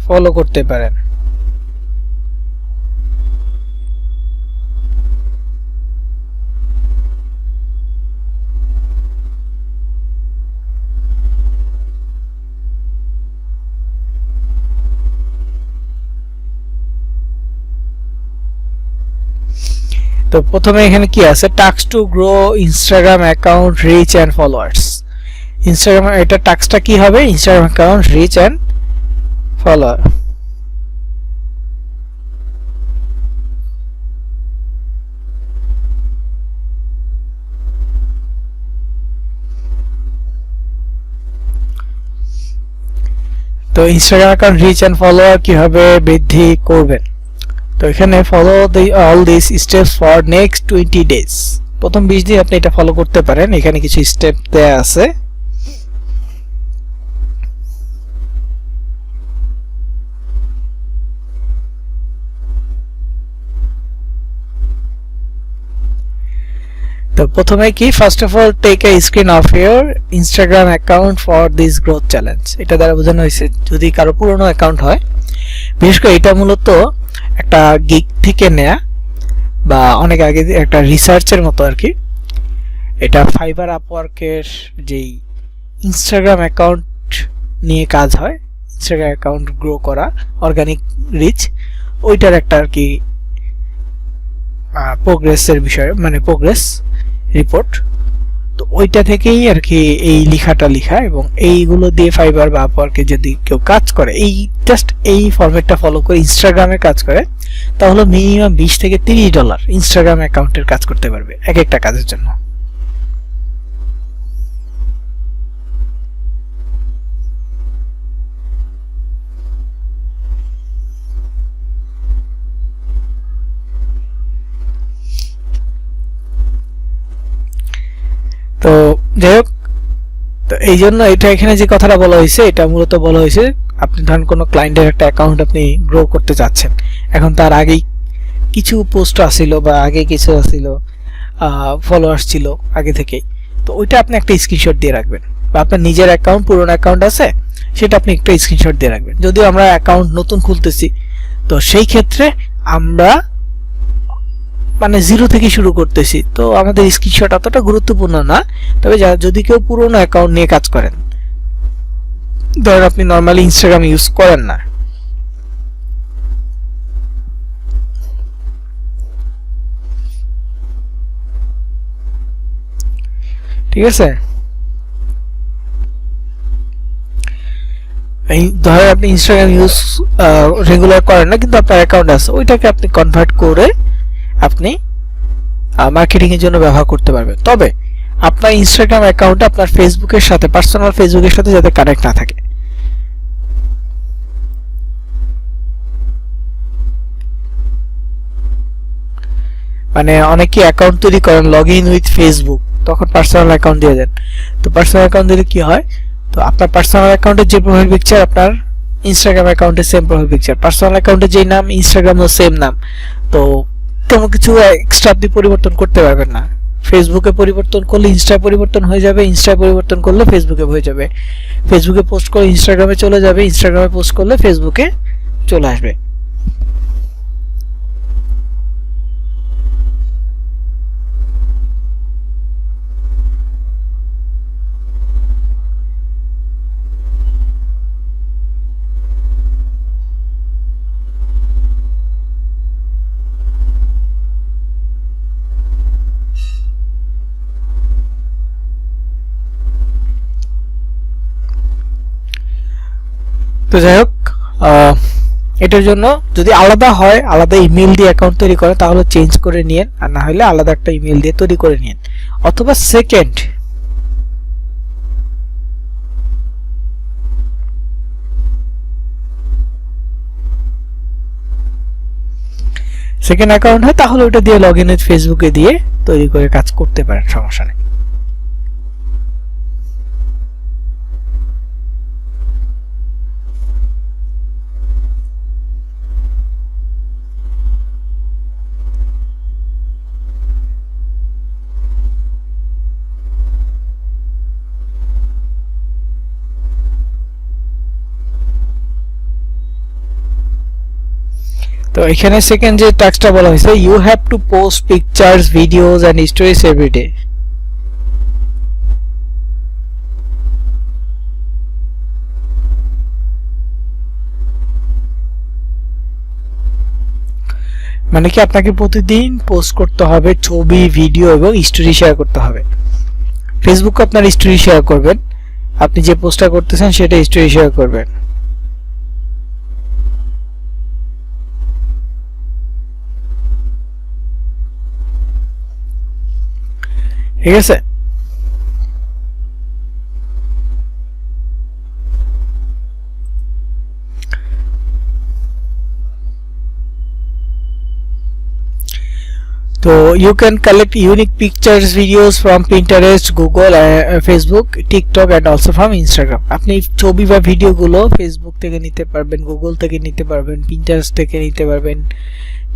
ফলো করতে পারেন। তো প্রথমে এখানে কি আছে, task to grow Instagram account reach and followers. Instagram এটা টাস্কটা কি হবে, Instagram account reach and follower. তো Instagram account reach and follower কিভাবে বৃদ্ধি করবেন, তো এখানে follow all this steps for next 20 days. প্রথম 20 দিন আপনি এটা ফলো করতে পারেন, এখানে কিছু স্টেপ দেয়া আছে। তো প্রথমে কি, first of all take a screen of your Instagram account for this growth challenge. এটা দ্বারা বোঝানো হয়েছে যদি কারো পুরনো অ্যাকাউন্ট হয়, বিশেষ করে এটা মূলত একটা গিগ থেকে নেয়া বা অনেক আগে একটা রিসার্চের মতো আর কি। এটা ফাইবার আপওয়ার্কের যেই ইনস্টাগ্রাম অ্যাকাউন্ট নিয়ে কাজ হয়, ইনস্টাগ্রাম অ্যাকাউন্ট গ্রো করা, অর্গানিক রিচ, ওইটার একটা আর কি প্রোগ্রেসের বিষয়, মানে প্রোগ্রেস রিপোর্ট। তো ওইটা থেকেই আর কি এই লেখাটা লেখা, এবং এইগুলো দিয়ে ফাইবার বা আপওয়ার্কে যদি কেউ কাজ করে, এই জাস্ট এই ফরম্যাটটা ফলো করে ইনস্টাগ্রামে কাজ করে, তাহলে মিনিমাম $20 থেকে $30 ইনস্টাগ্রাম অ্যাকাউন্টের কাজ করতে পারবে এক একটা কাজের জন্য। যাই হোক, তো এই জন্য এটা এখানে যে কথাটা বলা হয়েছে এটা মূলত বলা হয়েছে আপনি ধরেন কোনো ক্লায়েন্টের একটা অ্যাকাউন্ট আপনি গ্রো করতে চাচ্ছেন, এখন তার আগেই কিছু পোস্ট আসছিল বা আগে কিছু আসছিল, ফলোয়ার্স ছিল আগে থেকেই, তো ওইটা আপনি একটা স্ক্রিনশট দিয়ে রাখবেন, বা আপনার নিজের অ্যাকাউন্ট পুরনো অ্যাকাউন্ট আছে সেটা আপনি একটা স্ক্রিনশট দিয়ে রাখবেন। যদিও আমরা অ্যাকাউন্ট নতুন খুলতেছি, তো সেই ক্ষেত্রে আমরা মানে জিরো থেকে শুরু করতেছি, তো আমাদের স্ক্রিনশট অতটা গুরুত্বপূর্ণ না। তবে যদি কেউ পুরনো অ্যাকাউন্ট নিয়ে কাজ করেন, ধরেন আপনি নর্মালি ইনস্টাগ্রাম ইউজ করেন না, ঠিক আছে, এই ধরেন আপনি ইনস্টাগ্রাম ইউজ রেগুলার করেন না কিন্তু আপনার অ্যাকাউন্ট আছে, ওইটাকে আপনি কনভার্ট করে আপনি মার্কেটিং এর জন্য ব্যবহার করতে পারবেন। তবে আপনার ইনস্টাগ্রাম অ্যাকাউন্ট আপনার ফেসবুকের সাথে, পার্সোনাল ফেসবুকের সাথে যাতে কানেক্ট না থাকে। মানে অনেকে অ্যাকাউন্ট তৈরি করেন লগ ইন উইথ ফেসবুক, তখন পার্সোনাল অ্যাকাউন্ট দিয়ে দেন। তো পার্সোনাল অ্যাকাউন্ট দিলে কি হয়, তো আপনার পার্সোনাল অ্যাকাউন্টের যে প্রোফাইল পিকচার আপনার ইনস্টাগ্রাম অ্যাকাউন্টের সেম প্রোফাইল পিকচার, পার্সোনাল অ্যাকাউন্টের যেই নাম ইনস্টাগ্রামও সেম নাম, তো তেমন কিছু এক্সট্রা আপনি পরিবর্তন করতে পারবেন না। ফেসবুকে পরিবর্তন করলে ইনস্টায় পরিবর্তন হয়ে যাবে, ইনস্টায় পরিবর্তন করলে ফেসবুকে হয়ে যাবে, ফেসবুকে পোস্ট করে ইনস্টাগ্রামে চলে যাবে, ইনস্টাগ্রামে পোস্ট করলে ফেসবুকে চলে আসবে। তো যাই হোক, এটার জন্য যদি আলাদা হয়, আলাদা ইমেল দিয়ে অ্যাকাউন্ট তৈরি করে তাহলে চেঞ্জ করে নিন, আর না হলে আলাদা একটা ইমেল দিয়ে তৈরি করে নিন। অথবা সেকেন্ড অ্যাকাউন্ট হয় তাহলে ওটা দিয়ে লগ ইন উইথ ফেসবুকে দিয়ে তৈরি করে কাজ করতে পারেন, সমস্যা নেই। তো এখানে সেকেন্ড যে টাস্কটা বলা হয়েছে, you have to post pictures, videos and stories everyday. মানে কি আপনাকে প্রতিদিন পোস্ট করতে হবে ছবি, ভিডিও এবং স্টোরি শেয়ার করতে হবে। ফেসবুকে আপনার স্টোরি শেয়ার করবেন, আপনি যে পোস্টটা করতেছেন সেটা স্টোরি শেয়ার করবেন, ঠিক আছে। তো you can collect unique pictures, videos from Pinterest, Google, Facebook, TikTok and also from Instagram. আপনি ছবি বা ভিডিওগুলো ফেসবুক থেকে নিতে পারবেন, গুগল থেকে নিতে পারবেন, Pinterest থেকে নিতে পারবেন,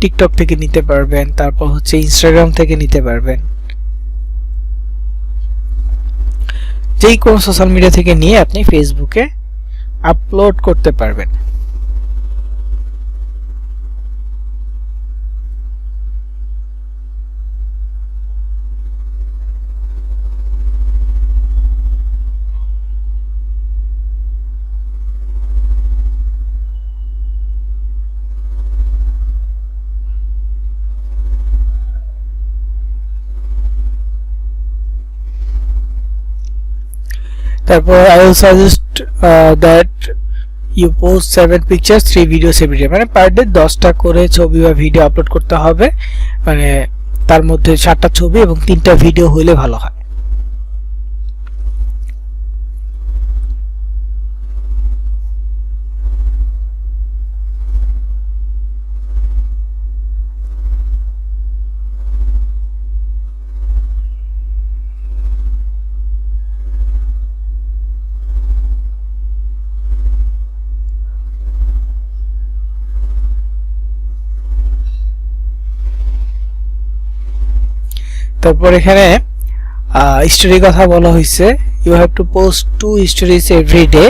টিকটক থেকে নিতে পারবেন, তারপর হচ্ছে ইনস্টাগ্রাম থেকে নিতে পারবেন, যেই কোনো সোশ্যাল মিডিয়া থেকে নিয়ে আপনি ফেসবুকে আপলোড করতে পারবেন। তারপর I will suggest that you post 7 pictures 3 videos every day, মানে পার ডে 10টা করে ছবি বা ভিডিও আপলোড করতে হবে, মানে তার মধ্যে 7টা ছবি এবং 3টা ভিডিও হলে ভালো হয়। তারপর এখানে স্টোরি কথা বলা হয়েছে, you have to post 2 stories every day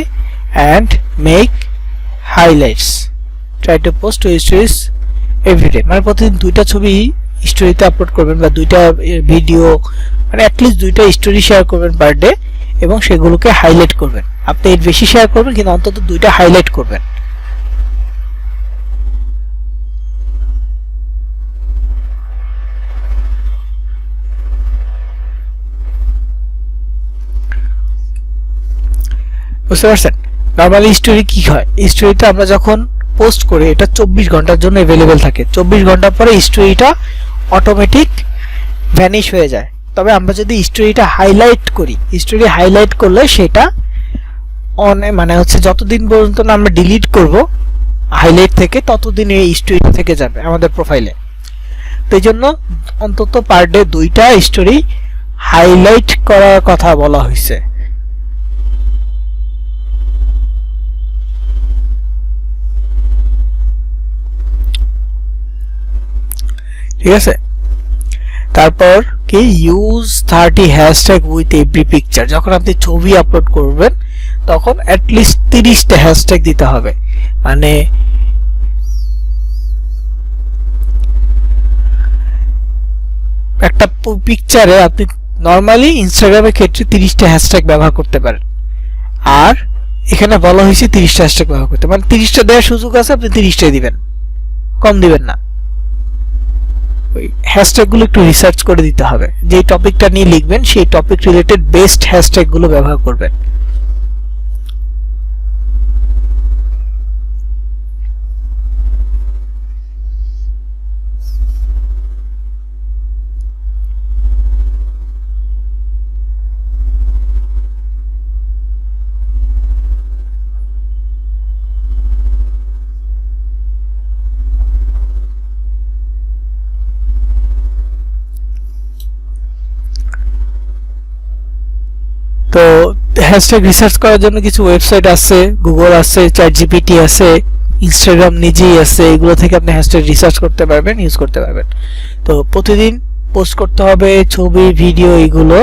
and make highlights, try to post 2 stories every day, মানে প্রতিদিন 2টা ছবি স্টোরিতে আপলোড করবেন বা 2টা ভিডিও, মানে অ্যাটলিস্ট 2টা স্টোরি শেয়ার করবেন পার ডে এবং সেগুলোকে হাইলাইট করবেন। আপনি এর বেশি শেয়ার করবেন কিন্তু অন্তত 2টা হাইলাইট করবেন। বুঝতে পারছেন? নরমালি স্টোরি কি হয়, স্টোরিটা আমরা যখন পোস্ট করি এটা 24 ঘন্টার জন্য अवेलेबल থাকে। 24 ঘন্টা পরে স্টোরিটা অটোমেটিক ভ্যানিশ হয়ে যায়। তবে আমরা যদি স্টোরিটা হাইলাইট করি, স্টোরি হাইলাইট করলে সেটা মানে হচ্ছে যতদিন পর্যন্ত না আমরা ডিলিট করব হাইলাইট থেকে, ততদিন এই স্টোরিটা থেকে যাবে আমাদের প্রোফাইলে। তো এইজন্য অন্তত পার ডে 2টা স্টোরি হাইলাইট করার কথা বলা হয়েছে। ঠিক আছে? তারপর কি, use 30 hashtag with every picture. যখন আপনি ছবি আপলোড করবেন তখন অ্যাটলিস্ট 30টা হ্যাশট্যাগ দিতে হবে। মানে একটা পিকচারে আপনি নরমালি ইনস্টাগ্রামের ক্ষেত্রে 30টা হ্যাশট্যাগ ব্যবহার করতে পারেন, আর এখানে বলা হয়েছে 30টা হ্যাশট্যাগ ব্যবহার করতে, মানে 30টা দেওয়ার সুযোগ আছে, আপনি 30টাই দিবেন, কম দিবেন না। ওই হ্যাশট্যাগুলো একটু রিসার্চ করে দিতে হবে, যে টপিকটা নিয়ে লিখবেন সেই টপিক রিলেটেড বেস্ট হ্যাশট্যাগুলো ব্যবহার করবেন। তো হ্যাশট্যাগ রিসার্চ করার জন্য কিছু ওয়েবসাইট আছে, গুগল আছে, চ্যাটজিপিটি আছে, ইনস্টাগ্রাম নিজেই আছে, এগুলো থেকে আপনি হ্যাশট্যাগ রিসার্চ করতে পারবেন, ইউজ করতে পারবেন। তো প্রতিদিন পোস্ট করতে হবে ছবি, ভিডিও, এগুলো।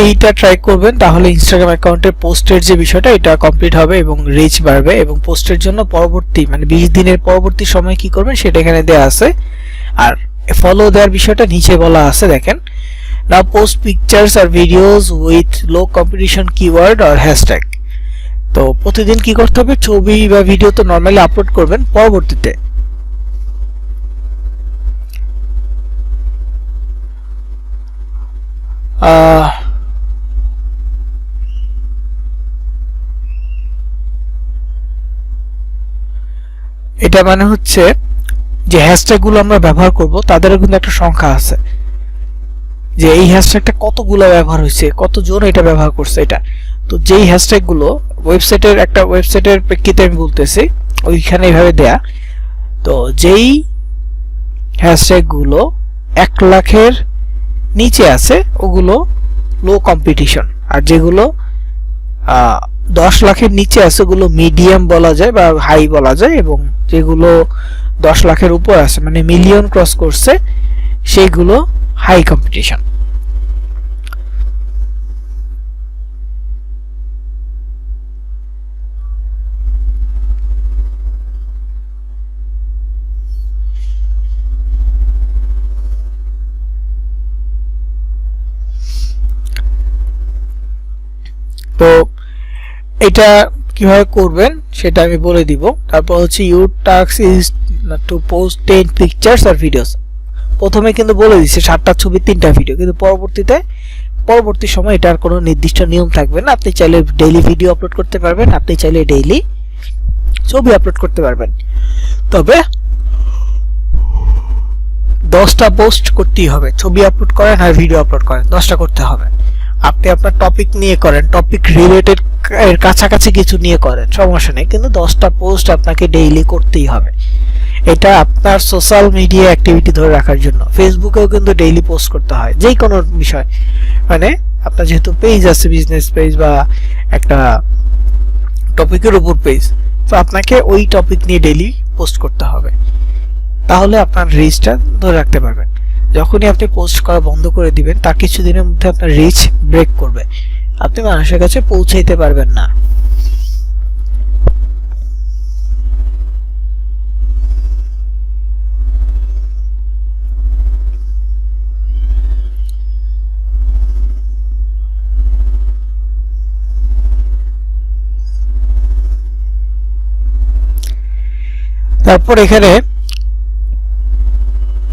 এইটা ট্রাই করবেন, তাহলে ইনস্টাগ্রাম অ্যাকাউন্টের পোস্টের যে বিষয়টা এটা কমপ্লিট হবে এবং রিচ বাড়বে। এবং পোস্টের জন্য পরবর্তী মানে 20 দিনের পরবর্তী সময় কি করবেন সেটা এখানে দেওয়া আছে, আর ফলো দেওয়ার বিষয়টা নিচে বলা আছে, দেখেন। নাও পোস্ট পিকচার্স আর videos with low competition keyword আর হ্যাশট্যাগ। তো প্রতিদিন কি করতে হবে, ছবি বা ভিডিও তো নরমালি আপলোড করবেন, পরবর্তীতে এটা মানে হচ্ছে যে হ্যাশট্যাগুলো আমরা ব্যবহার করব তাদেরও কিন্তু একটা সংখ্যা আছে, যে এই হ্যাশট্যাগটা কতগুলো ব্যবহার হয়েছে, কতজন এটা ব্যবহার করছে এটা। তো যেই হ্যাশট্যাগুলো ওয়েবসাইটের, একটা ওয়েবসাইটের প্রেক্ষিতে আমি বলতেছি, ওইখানে এইভাবে দেয়া। তো যেই হ্যাশট্যাগুলো 1 লাখের নিচে আছে ওগুলো লো কম্পিটিশন, আর যেগুলো 10 লাখের নিচে আছে ওগুলো মিডিয়াম বলা যায় বা হাই বলা যায়, এবং যেগুলো 10 লাখের উপর আছে মানে মিলিয়ন ক্রস করছে সেইগুলো হাই কম্পিটিশন। তো এটা কিভাবে করবেন সেটা আমি বলে দিব। তারপর হচ্ছে your task is to post 10 pictures আর ভিডিওস। প্রথমে কিন্তু বলে দিচ্ছে 7টা ছবি 3টা ভিডিও, কিন্তু পরবর্তী সময় এটার কোনো নির্দিষ্ট নিয়ম থাকবে না। আপনি চাইলে ডেইলি ভিডিও আপলোড করতে পারবেন, আপনি চাইলে ডেইলি ছবি আপলোড করতে পারবেন, তবে 10টা পোস্ট করতেই হবে। ছবি আপলোড করেন আর ভিডিও আপলোড করেন, 10টা করতে হবে। আপনি আপনার টপিক নিয়ে করেন, টপিক রিলেটেড এর কাছাকাছি কিছু নিয়ে করেন, সমস্যা নেই, কিন্তু 10টা পোস্ট আপনাকে ডেইলি করতেই হবে। এটা আপনার সোশ্যাল মিডিয়া অ্যাক্টিভিটি ধরে রাখার জন্য। ফেসবুকেও কিন্তু ডেইলি পোস্ট করতে হয় যে কোনো বিষয়, মানে আপনার যেহেতু পেজ আছে, বিজনেস পেজ বা একটা টপিকের উপর পেজ, তো আপনাকে ওই টপিক নিয়ে ডেইলি পোস্ট করতে হবে, তাহলে আপনার রিচটা ধরে রাখতে পারবেন। যখনই আপনি পোস্ট করা বন্ধ করে দিবেন, তার কিছুদিনের মধ্যে আপনার রিচ ব্রেক করবে, আপনি মানুষের কাছে পৌঁছাইতে পারবেন না। তারপর এখানে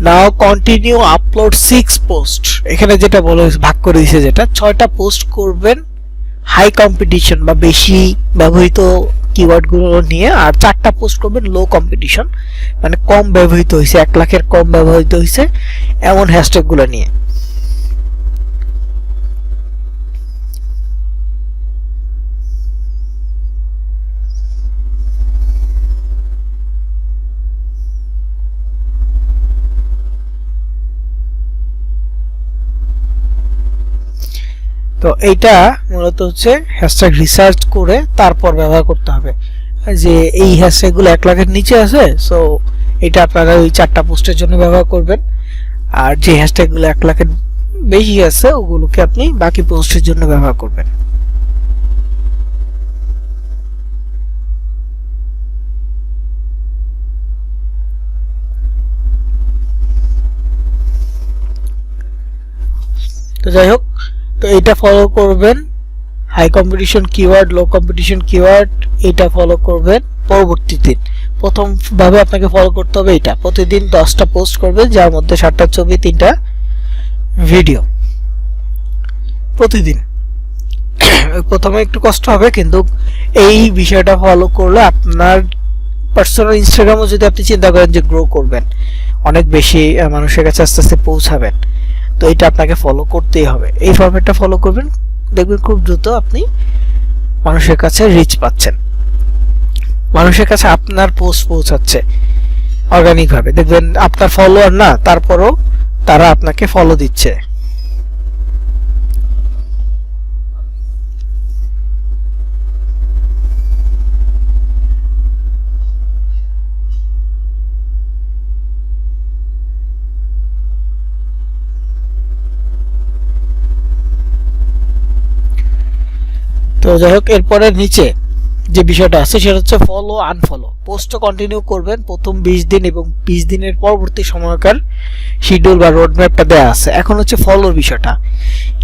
নাও কন্টিনিউ আপলোড 6 পোস্ট, এখানে যেটা বলে ভাগ করে দিয়েছে, যেটা 6টা পোস্ট করবেন হাই কম্পিটিশন বা বেশি ব্যবহৃত কিওয়ার্ড গুলো নিয়ে, আর 4টা পোস্ট করবেন লো কম্পিটিশন, মানে কম ব্যবহৃত হয়েছে, 1 লাখের কম ব্যবহৃত হয়েছে এমন হ্যাশট্যাগ গুলো নিয়ে। তো এইটা মূলত হচ্ছে হ্যাশট্যাগ রিসার্চ করে তারপর ব্যবহার করতে হবে, যে এই হ্যাশট্যাগ গুলো 1 লাখের নিচে আছে, সো এটা আপনারা ওই 4টা পোস্টের জন্য ব্যবহার করবেন, আর যে হ্যাশট্যাগ গুলো 1 লাখের বেশি আছে ওগুলোকে আপনি বাকি পোস্টের জন্য ব্যবহার করবেন। তো যাই হোক, তো এটা ফলো করবেন, high competition keyword, low competition keyword, এটা ফলো করবেন। পরবর্তী দিন প্রথম ভাবে আপনাকে ফলো করতে হবে এটা, প্রতিদিন 10টা পোস্ট করবেন, যার মধ্যে 7টা ছবি, 3টা ভিডিও প্রতিদিন। প্রথমে একটু কষ্ট হবে, কিন্তু এই বিষয়টা ফলো করলে আপনার পার্সোনাল ইনস্টাগ্রামও যদি আপনি চিন্তা করেন যে গ্রো করবেন, অনেক বেশি মানুষের কাছে আস্তে আস্তে পৌঁছাবেন, তো এটা আপনাকে ফলো করতেই হবে। এই ফরম্যাটটা ফলো করবেন, দেখবেন খুব দ্রুত আপনি মানুষের কাছে রিচ পাচ্ছেন, মানুষের কাছে আপনার পোস্ট পৌঁছাচ্ছে অর্গানিক ভাবে। দেখবেন আপনার ফলোয়ার না, তারপরও তারা আপনাকে ফলো দিচ্ছে। তো যাই হোক, এরপরে নিচে যে বিষয়টা আছে সেটা হচ্ছে ফলো আনফলো। পোস্ট কন্টিনিউ করবেন প্রথম 20 দিন এবং 20 দিনের পরবর্তী সময়কার শিডিউল বা রোড ম্যাপটা দেওয়া আছে। এখন হচ্ছে ফলোর বিষয়টা।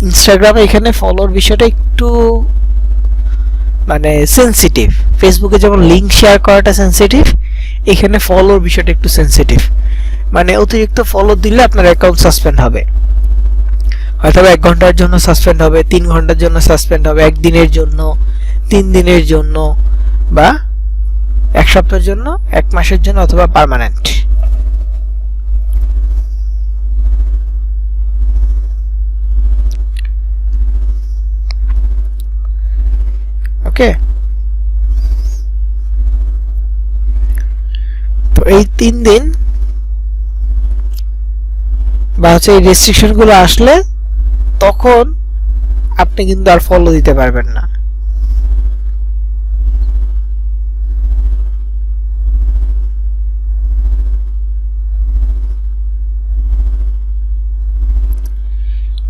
ইনস্টাগ্রামে এখানে ফলোর বিষয়টা একটু মানে সেনসিটিভ। ফেসবুকে যেমন লিংক শেয়ার করাটা সেনসিটিভ, এখানে ফলোর বিষয়টা একটু সেনসিটিভ। মানে অতিরিক্ত ফলো দিলে আপনার অ্যাকাউন্ট সাসপেন্ড হবে, হয়তো 1 ঘন্টার জন্য সাসপেন্ড হবে, 3 ঘন্টার জন্য সাসপেন্ড হবে, 1 দিনের জন্য, 3 দিনের জন্য, বা 1 সপ্তাহের জন্য, 1 মাসের জন্য, অথবা পার্মানেন্ট। ওকে, তো এই 3 দিন বা হচ্ছে এই রেস্ট্রিকশন গুলো আসলে তখন আপনি কিন্তু আর ফলো দিতে পারবেন না।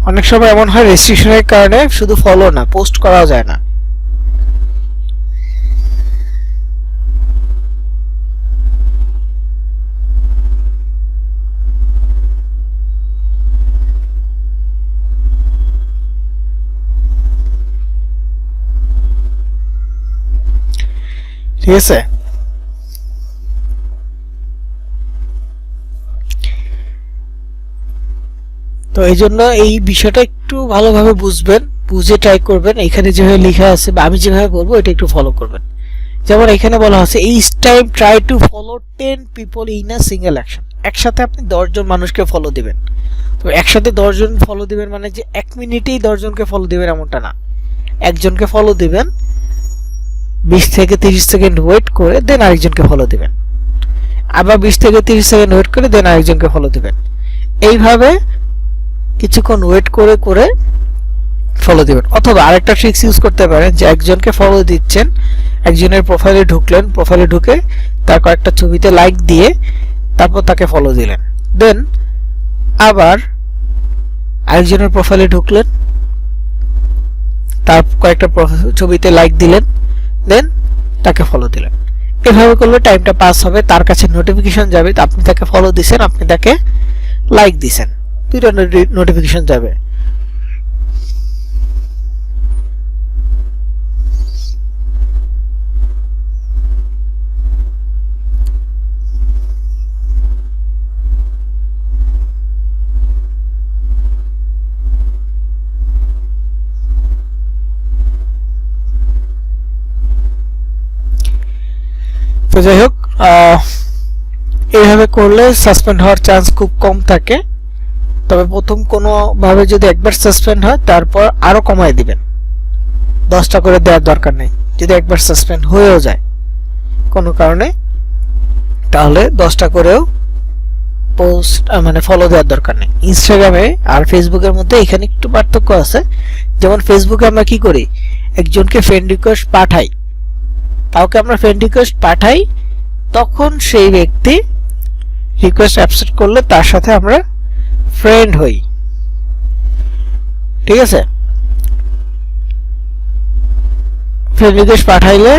অনেক সময় এমন হয় রেস্ট্রিকশনের কারণে শুধু ফলো না, পোস্ট করাও যায় না। ঠিক আছে, তো এই জন্য এই বিষয়টা একটু ভালোভাবে বুঝবেন, বুঝে ট্রাই করবেন। এখানে যেভাবে লেখা আছে বা আমি যেভাবে বলবো এটা একটু ফলো করবেন। যেমন এখানে বলা আছে each time try to follow 10 people in a single action. একসাথে আপনি 10 জন মানুষকে ফলো দিবেন। তো একসাথে 10 জন ফলো দিবেন মানে যে 1 মিনিটেই 10 জনকে ফলো দিবেন এমনটা না। একজনকে ফলো দিবেন, 20 থেকে 30 সেকেন্ড ওয়েট করে দেন আরেকজনকে ফলো দিবেন, আবার 20 থেকে 30 সেকেন্ড ওয়েট করে দেন আরেকজনকে ফলো দিবেন। এইভাবে কিছুক্ষণ ওয়েট করে করে ফলো দিবেন। অথবা আরেকটা ট্রিক্স ইউজ করতে পারেন যে একজনকে ফলো দিচ্ছেন, একজনের প্রোফাইলে ঢুকলেন, প্রোফাইলে ঢুকে তার কয়েকটা ছবিতে লাইক দিয়ে তারপর তাকে ফলো দিলেন, দেন আবার আরেকজনের প্রোফাইলে ঢুকলেন, তার কয়েকটা ছবিতে লাইক দিলেন, দেন তাকে ফলো দিলেন। এভাবে করলে টাইমটা পাস হবে, তার কাছে নোটিফিকেশন যাবে আপনি তাকে ফলো দিছেন, আপনি তাকে লাইক দিছেন, দুইটা নোটিফিকেশন যাবে। তো যাই হোক, এইভাবে করলে সাসপেন্ড হওয়ার চান্স খুব কম থাকে। তবে প্রথম কোনো ভাবে যদি একবার সাসপেন্ড হয় তারপর আরো কমাই দিবেন, 10টা করে দেওয়ার দরকার নেই। যদি একবার সাসপেন্ড হয়েও যায় কোনো কারণে, তাহলে 10টা করেও পোস্ট মানে ফলো দেওয়ার দরকার নেই। ইনস্টাগ্রামে আর ফেসবুকের মধ্যে এখানে একটু পার্থক্য আছে। যেমন ফেসবুকে আমরা কি করি, একজনকে ফ্রেন্ড রিকোয়েস্ট পাঠাই, কাউকে আমরা ফ্রেন্ড রিকোয়েস্ট পাঠাই, তখন সেই ব্যক্তি রিকোয়েস্ট অ্যাকসেপ্ট করলে তার সাথে আমরা ফ্রেন্ড হই, ঠিক আছে। ফ্রেন্ড রিকোয়েস্ট পাঠাইলে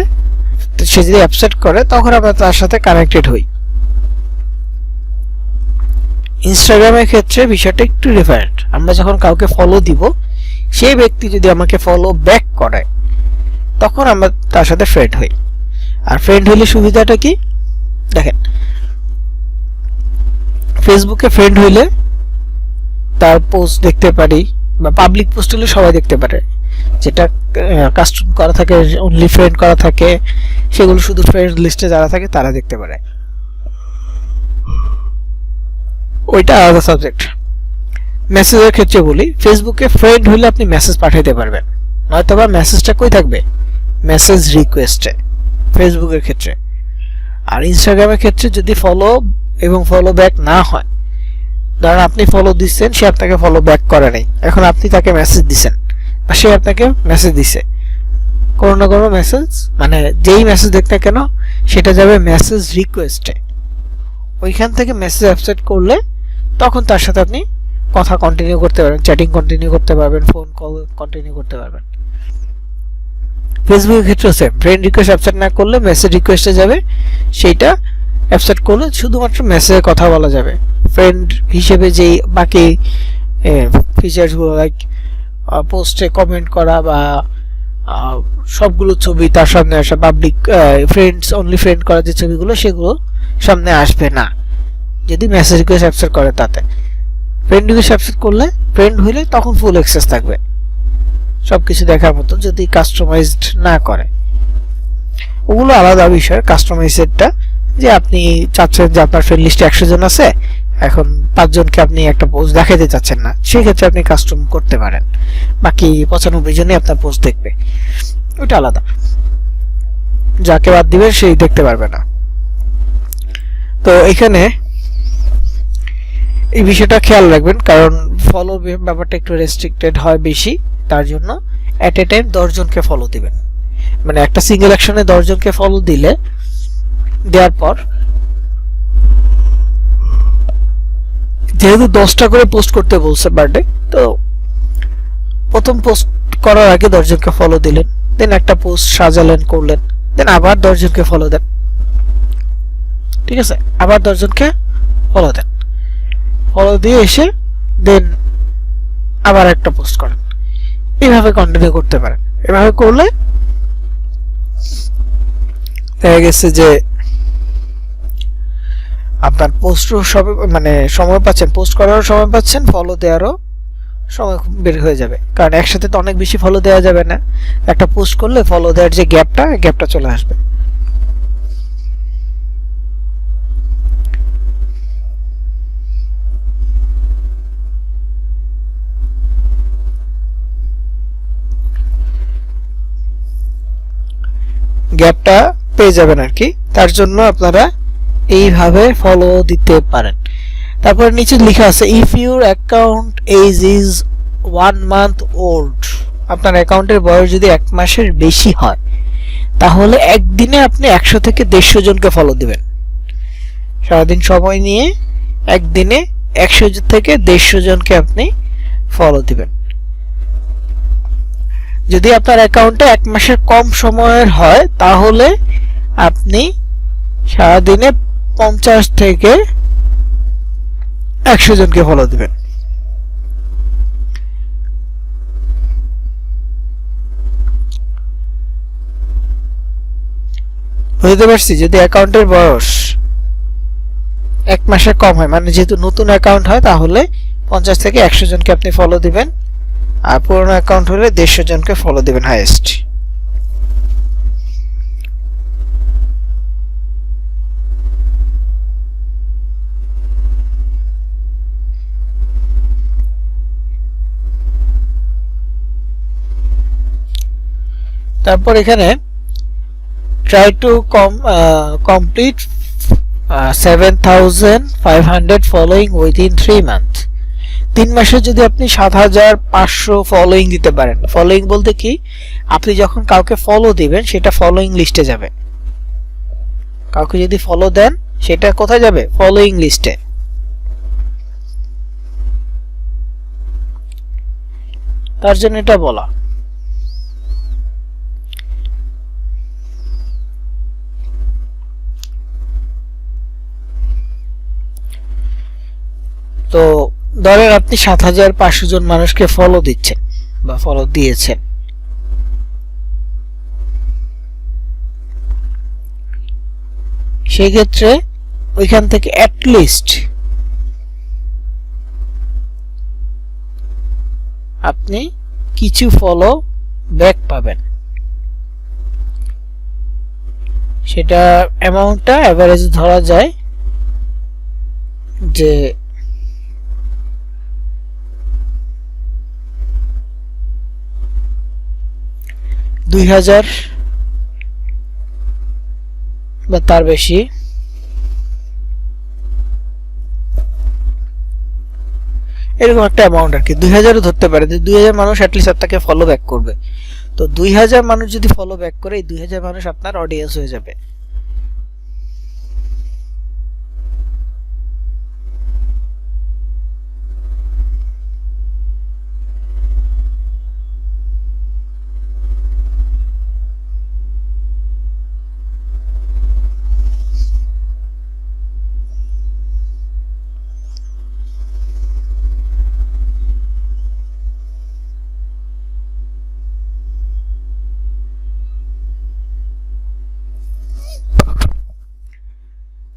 সে যদি অ্যাকসেপ্ট করে তখন আমরা তার সাথে কানেক্টেড হই। ইনস্টাগ্রামের ক্ষেত্রে বিষয়টা একটু ডিফারেন্ট। আমরা যখন কাউকে ফলো দিব, সেই ব্যক্তি যদি আমাকে ফলো ব্যাক করে তখন আমরা তার সাথে ফ্রেন্ড হই। আর ফ্রেন্ড হইলে সুবিধাটা কি দেখেন, ফেসবুকে ফ্রেন্ড হইলে তার পোস্ট দেখতে পারি, বা পাবলিক পোস্ট হলে সবাই দেখতে পারে। যেটা কাস্টম করা থাকে, অনলি ফ্রেন্ড করা থাকে, সেগুলো শুধু ফ্রেন্ড লিস্টে যারা থাকে তারা দেখতে পারে, ওইটা আলাদা সাবজেক্ট। মেসেজের ক্ষেত্রে বলি, ফেসবুকে ফ্রেন্ড হইলে আপনি মেসেজ পাঠাইতে পারবেন, নয়তো বা মেসেজটা কই থাকবে, মেসেজ রিকোয়েস্টে ফেসবুকের ক্ষেত্রে। আর ইনস্টাগ্রামের ক্ষেত্রে যদি ফলো এবং ফলো ব্যাক না হয়, ধরেন আপনি ফলো দিচ্ছেন, সে আপনাকে ফলো ব্যাক করে নাই, এখন আপনি তাকে মেসেজ দিচ্ছেন বা সে আপনাকে মেসেজ দিছে, কোনো না কোনো মেসেজ, মানে যেই মেসেজ দেখতে কেন সেটা যাবে মেসেজ রিকোয়েস্টে। ওইখান থেকে মেসেজ অ্যাকসেপ্ট করলে তখন তার সাথে আপনি কথা কন্টিনিউ করতে পারবেন, চ্যাটিং কন্টিনিউ করতে পারবেন, ফোন কল কন্টিনিউ করতে পারবেন। ফেসবুকের ক্ষেত্রে সেম, ফ্রেন্ড রিকোয়েস্ট অ্যাকসেপ্ট না করলে মেসেজ রিকোয়েস্টে যাবে, সেইটা অ্যাকসেপ্ট করলে শুধুমাত্র মেসেজে কথা বলা যাবে। ফ্রেন্ড হিসেবে যেই বাকি ফিচার্সগুলো লাইক পোস্টে কমেন্ট করা বা সবগুলো ছবি তার সামনে আসা, পাবলিক ফ্রেন্ডস অনলি ফ্রেন্ড করা যে ছবিগুলো, সেগুলো সামনে আসবে না যদি মেসেজ রিকোয়েস্ট অ্যাকসেপ্ট করে। তাতে ফ্রেন্ড রিকোয়েস্ট অ্যাকসেপ্ট করলে, ফ্রেন্ড হইলে তখন ফুল অ্যাক্সেস থাকবে সবকিছু দেখার মতো, যদি কাস্টমাইজড না করে। ওগুলো আলাদা বিষয়। কাস্টমাইজেডটা যে আপনি চাচ্ছেন যে আপনার ফ্রেন্ড লিস্টে 100 জন আছে, এখন 5 জনকে আপনি একটা পোস্ট দেখাতে চাচ্ছেন না, সেই ক্ষেত্রে আপনি কাস্টম করতে পারেন, বাকি 95 জনই আপনার পোস্ট দেখবে, ওটা আলাদা। যাকে বাদ দিবেন সেই দেখতে পারবে না। তো এখানে এই বিষয়টা খেয়াল রাখবেন, কারণ ফলো ব্যাপারটা একটু রেস্ট্রিক্টেড হয় বেশি, তার জন্য এট এ টাইম 10 জনকে ফলো দিবেন। মানে একটা সিঙ্গেল অ্যাকশনে 10 জনকে ফলো দিলে, দেওয়ার পর যেহেতু 10টা করে পোস্ট করতে বলছে পার ডে, তো প্রথম পোস্ট করার আগে 10 জনকে ফলো দিলেন, দেন একটা পোস্ট সাজালেন করলেন, দেন আবার 10 জনকে ফলো দেন, ঠিক আছে, আবার 10 জনকে ফলো দেন, ফলো দিয়ে এসে দেন আবার একটা পোস্ট করেন, এইভাবে কন্টিনিউ করতে পারেন। এভাবে করলে দেখা গেছে যে আপনার পোস্ট সব মানে সময় পাচ্ছেন, পোস্ট করারও সময় পাচ্ছেন, ফলো দেওয়ারও সময় বের হয়ে যাবে। কারণ একসাথে তো অনেক বেশি ফলো দেওয়া যাবে না, একটা পোস্ট করলে ফলো দেওয়ার যে গ্যাপটা চলে আসবে। গ্যাপটা পেয়ে যাবেন আর কি। তার জন্য আপনারা এইভাবে ফলো দিতে পারেন। তারপর নিচে লেখা আছে if your account age is 1 month old, আপনার অ্যাকাউন্টের বয়স যদি 1 মাসের বেশি হয় তাহলে একদিনে আপনি 100 থেকে 150 জনকে ফলো দিবেন। সারাদিন সময় নিয়ে একদিনে 100 থেকে 150 জনকে আপনি ফলো দিবেন। যদি আপনার অ্যাকাউন্টে 1 মাসের কম সময়ের হয় তাহলে আপনি সারাদিনে 50 থেকে 100 জনকে ফলো দিবেন। বুঝতে পারছি? যদি অ্যাকাউন্টের বয়স 1 মাসের কম হয়, মানে যেহেতু নতুন অ্যাকাউন্ট হয়, তাহলে 50 থেকে 100 জনকে আপনি ফলো দিবেন, আর পুরনো অ্যাকাউন্ট হলে 150 জনকে ফলো দিবেন হাইয়েস্ট। তারপর এখানে try to complete 7500 following within 3 months। 3 মাসে যদি আপনি 7500 ফলোইং দিতে পারেন। ফলোইং বলতে কি, আপনি যখন কাউকে ফলো দিবেন সেটা ফলোইং লিস্টে যাবে। কাউকে যদি ফলো দেন সেটা কোথায় যাবে? ফলোইং লিস্টে। তার জন্য এটা বলা। তো ধরেন আপনি 7500 জন মানুষকে ফলো দিচ্ছেন বা ফলো দিয়েছেন, সেই ক্ষেত্রে ওইখান থেকে অ্যাটলিস্ট আপনি কিছু ফলো ব্যাক পাবেন। সেটা অ্যামাউন্টটা এভারেজ ধরা যায় যে 2000 বা তার বেশি। এরকম একটা অ্যামাউন্ট আর কি, 2000ও ধরতে পারে যে 2000 মানুষ অ্যাটলিস্ট আপনাকে ফলো ব্যাক করবে। তো 2000 মানুষ যদি ফলো ব্যাক করে, এই 2000 মানুষ আপনার অডিয়েন্স হয়ে যাবে।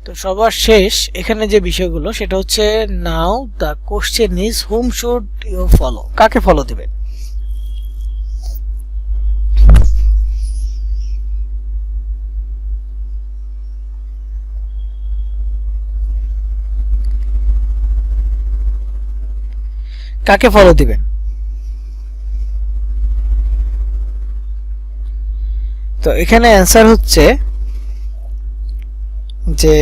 তো সবার শেষ এখানে যে বিষয়গুলো সেটা হচ্ছে now the question is whom should you follow, কাকে ফলো দিবেন। কাকে ফলো দিবেন? তো এখানে অ্যান্সার হচ্ছে যে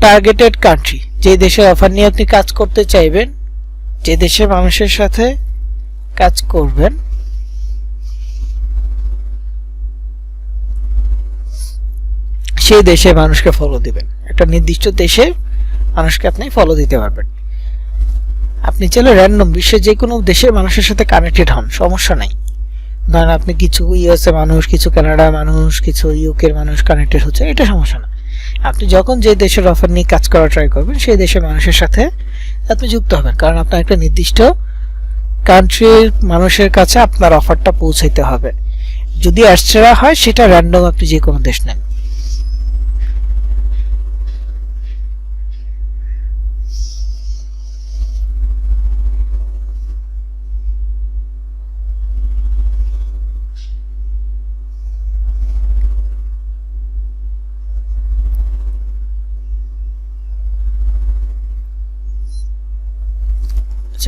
টার্গেটেড কান্ট্রি, যে দেশের অফার নিয়ে আপনি কাজ করতে চাইবেন, যে দেশের মানুষের সাথে কাজ করবেন, সেই দেশের মানুষকে ফলো দিবেন। একটা নির্দিষ্ট দেশের মানুষকে আপনি ফলো দিতে পারবেন। আপনি চাইলে র্যান্ডম বিশ্বের যে কোনো দেশের মানুষের সাথে কানেক্টেড হন, সমস্যা নাই। ধরেন আপনি কিছু ইউএসএ মানুষ, কিছু কানাডার মানুষ, কিছু ইউকের মানুষ কানেক্টেড হচ্ছে, এটা সমস্যা না। আপনি যখন যে দেশের অফার নিয়ে কাজ করা ট্রাই করবেন সেই দেশের মানুষের সাথে আপনি যুক্ত হবেন, কারণ আপনার একটা নির্দিষ্ট কান্ট্রির মানুষের কাছে আপনার অফারটা পৌঁছাইতে হবে। যদি অ্যাডসেরা হয় সেটা র্যান্ডম, আপনি যে কোনো দেশ নেন।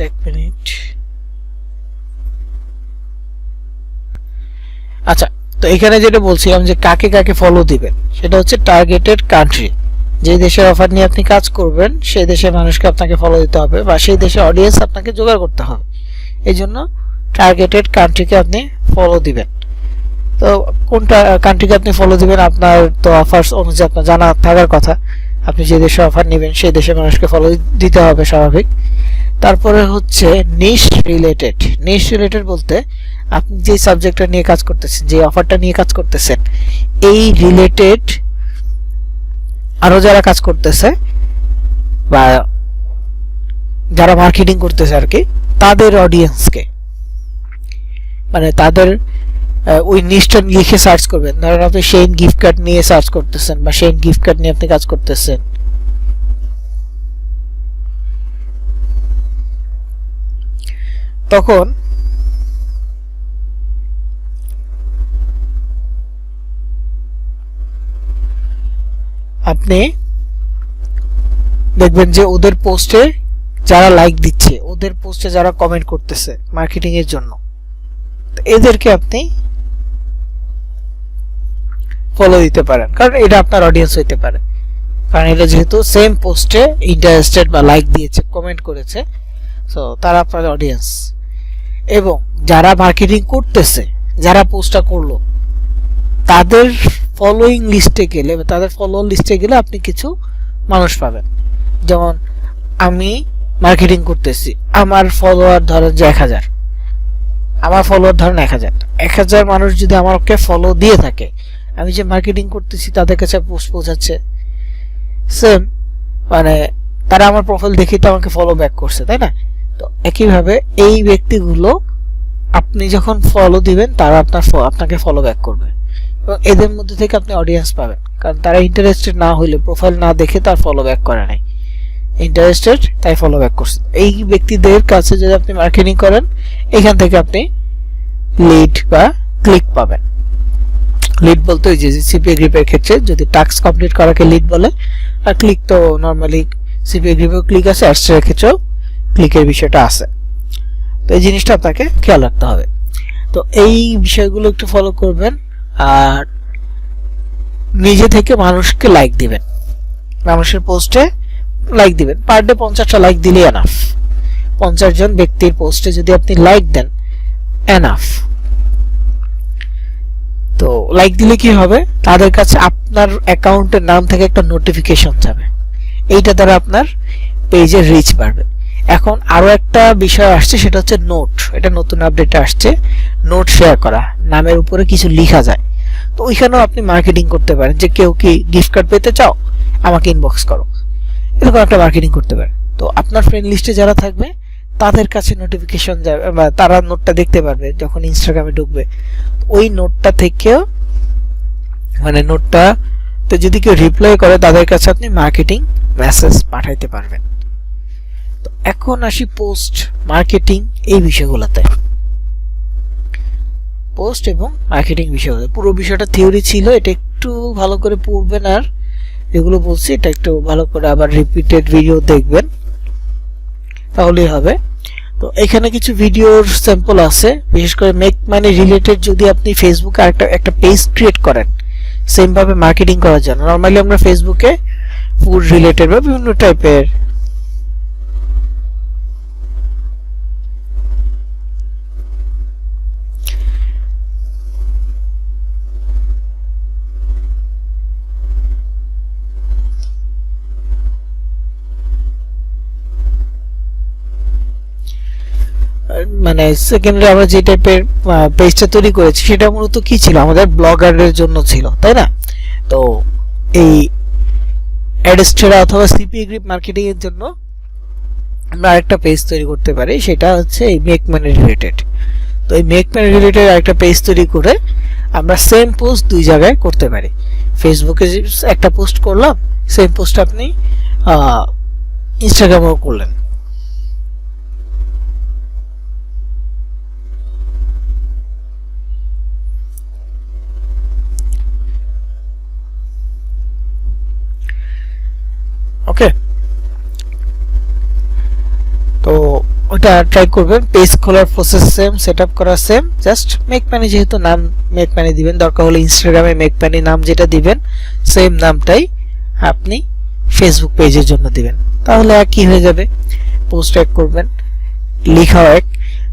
এক মিনিট। আচ্ছা, তো এখানে যেটা বলছিলাম যে কাকে কাকে ফলো দিবেন, সেটা হচ্ছে টার্গেটেড কান্ট্রি। যে দেশের অফার নিয়ে আপনি কাজ করবেন সেই দেশের মানুষকে আপনাকে ফলো দিতে হবে বা সেই দেশের অডিয়েন্স আপনাকে জোগাড় করতে হবে। এই জন্য টার্গেটেড কান্ট্রিকে আপনি ফলো দিবেন। তো কোনটা কান্ট্রিকে আপনি ফলো দিবেন আপনার তো অফার্স অনুযায়ী আপনার জানা থাকার কথা। আপনি যে দেশে অফার নেবেন সেই দেশের মানুষকে ফলো দিতে হবে স্বাভাবিক। তারপরে হচ্ছে নিশ রিলেটেড। নিশ রিলেটেড বলতে আপনি যে সাবজেক্টটা নিয়ে কাজ করতেছেন, যে অফারটা নিয়ে কাজ করতেছেন, এই রিলেটেড আরো যারা কাজ করতেছে বা যারা মার্কেটিং করতেছে আর কি, তাদের অডিয়েন্সকে, মানে তাদের ওই নিশটা লিখে সার্চ করবেন। ধরেন আপনি শেইন গিফট কার্ড নিয়ে সার্চ করতেছেন বা শেইন গিফট কার্ড নিয়ে আপনি কাজ করতেছেন, তখন আপনি দেখবেন যে ওদের পোস্টে যারা লাইক দিচ্ছে, ওদের পোস্টে যারা কমেন্ট করতেছে মার্কেটিং এর জন্য, এদেরকে আপনি ফলো দিতে পারেন, কারণ এটা আপনার অডিয়েন্স হইতে পারে। কারণ এটা যেহেতু সেম পোস্টে ইন্টারেস্টেড বা লাইক দিয়েছে, কমেন্ট করেছে, সো তারা আপনার অডিয়েন্স। এবং যারা মার্কেটিং করতেছে, যারা পোস্টটা করলো, তাদের ফলোইং লিস্টে গেলে বা তাদের ফলোয়ার লিস্টে গেলে আপনি কিছু মানুষ পাবেন। যেমন আমি মার্কেটিং করতেছি, আমার ফলোয়ার ধরেন যে 1000, আমার ফলোয়ার ধরেন 1000 মানুষ যদি আমাকে ফলো দিয়ে থাকে, আমি যে মার্কেটিং করতেছি তাদের কাছে পোস্ট পৌঁছাচ্ছে, সেম মানে তারা আমার প্রোফাইল দেখে তো আমাকে ফলো ব্যাক করছে, তাই না? তো একইভাবে এই ব্যক্তিগুলো আপনি যখন ফলো দিবেন তারা আপনাকে ফলো ব্যাক করবে এবং এদের মধ্যে থেকে আপনি অডিয়েন্স পাবেন, কারণ তারা ইন্টারেস্টেড না হইলে, প্রোফাইল না দেখে তার ফলো ব্যাক করে নাই, ইন্টারেস্টেড তাই ফলো ব্যাক করছে। এই ব্যক্তিদের কাছে যদি আপনি মার্কেটিং করেন, এখান থেকে আপনি লিড বা ক্লিক পাবেন। লিড বলতে ওই যে সিপিএ গ্রিপের ক্ষেত্রে যদি টাস্ক কমপ্লিট করাকে লিড বলে, আর ক্লিক তো নরমালি সিপিএ গ্রিপেও ক্লিক আছে, অ্যাডসের ক্ষেত্রেও ক্লিকের বিষয়টা আছে। তো এই জিনিসটা আপনাকে খেয়াল রাখতে হবে। তো এই বিষয়গুলো একটু ফলো করবেন আর নিজে থেকে মানুষকে লাইক দিবেন, মানুষের পোস্টে লাইক দিবেন। পার ডে 50টা লাইক দিলে এনাফ। 50 জন ব্যক্তির পোস্টে যদি আপনি লাইক দেন, এনাফ। তো লাইক দিলে কি হবে, তাদের কাছে আপনার অ্যাকাউন্টের নাম থেকে একটা নোটিফিকেশন যাবে, এইটা দ্বারা আপনার পেজের রিচ বাড়বে। এখন আরো একটা বিষয় আসছে, সেটা হচ্ছে নোট। এটা নতুন আপডেটে আসছে, নোট শেয়ার করা, নামের উপরে কিছু লেখা যায়। তো ওইখানেও আপনি মার্কেটিং করতে পারেন, যে কেউ কি গিফট কার্ড পেতে চাও, আমাকে ইনবক্স করো, এরকম একটা মার্কেটিং করতে পারেন। তো আপনার ফ্রেন্ড লিস্টে যারা থাকবে তাদের কাছে নোটিফিকেশন যাবে বা তারা নোটটা দেখতে পারবে যখন ইনস্টাগ্রামে ঢুকবে। ওই নোটটা থেকেও, মানে নোটটাতে যদি কেউ রিপ্লাই করে তাদের কাছে আপনি মার্কেটিং মেসেজ পাঠাইতে পারবেন। তো এখন আসি পোস্ট মার্কেটিং এই বিষয়গুলোতে। পোস্ট এবং মার্কেটিং বিষয়গুলো, পুরো বিষয়টা থিওরি ছিল, এটা একটু ভালো করে পড়বেন আর যেগুলো বলছি এটা একটু ভালো করে আবার রিপিটেড ভিডিও দেখবেন, তাহলেই হবে। তো এখানে কিছু ভিডিওর স্যাম্পল আছে, বিশেষ করে মেক মানি রিলেটেড। যদি আপনি ফেসবুকে একটা পেজ ক্রিয়েট করেন সেম ভাবে মার্কেটিং করার জন্য, নরমালি আমরা ফেসবুকে ফুড রিলেটেড বা বিভিন্ন টাইপের মানে সেকেন্ডারি আমরা যে টাইপের পেজটা তৈরি করেছি সেটা মূলত কি ছিল, আমাদের ব্লগারদের জন্য ছিল, তাই না? তো এই অ্যাডস্টেরা অথবা সিপিএ গ্রিপ মার্কেটিং এর জন্য আমরা আরেকটা পেজ তৈরি করতে পারি, সেটা হচ্ছে এই মেক মানি রিলেটেড। তো এই মেক মানি রিলেটেড আরেকটা পেজ তৈরি করে আমরা সেম পোস্ট দুই জায়গায় করতে পারি। ফেসবুকে একটা পোস্ট করলাম, সেম পোস্ট আপনি ইনস্টাগ্রামেও করলেন। ওকে, তো ওটা ট্রাই করবেন। পেজ খোলার প্রসেস সেম, সেটআপ করা সেম, জাস্ট মেকমানি যেহেতু নাম মেকমানি দিবেন, দরকার হলে ইনস্টাগ্রামে মেকমানি নাম যেটা দিবেন সেম নামটাই আপনি ফেসবুক পেজের জন্য দিবেন, তাহলে একই হয়ে যাবে। পোস্ট এক করবেন, লেখাও এক।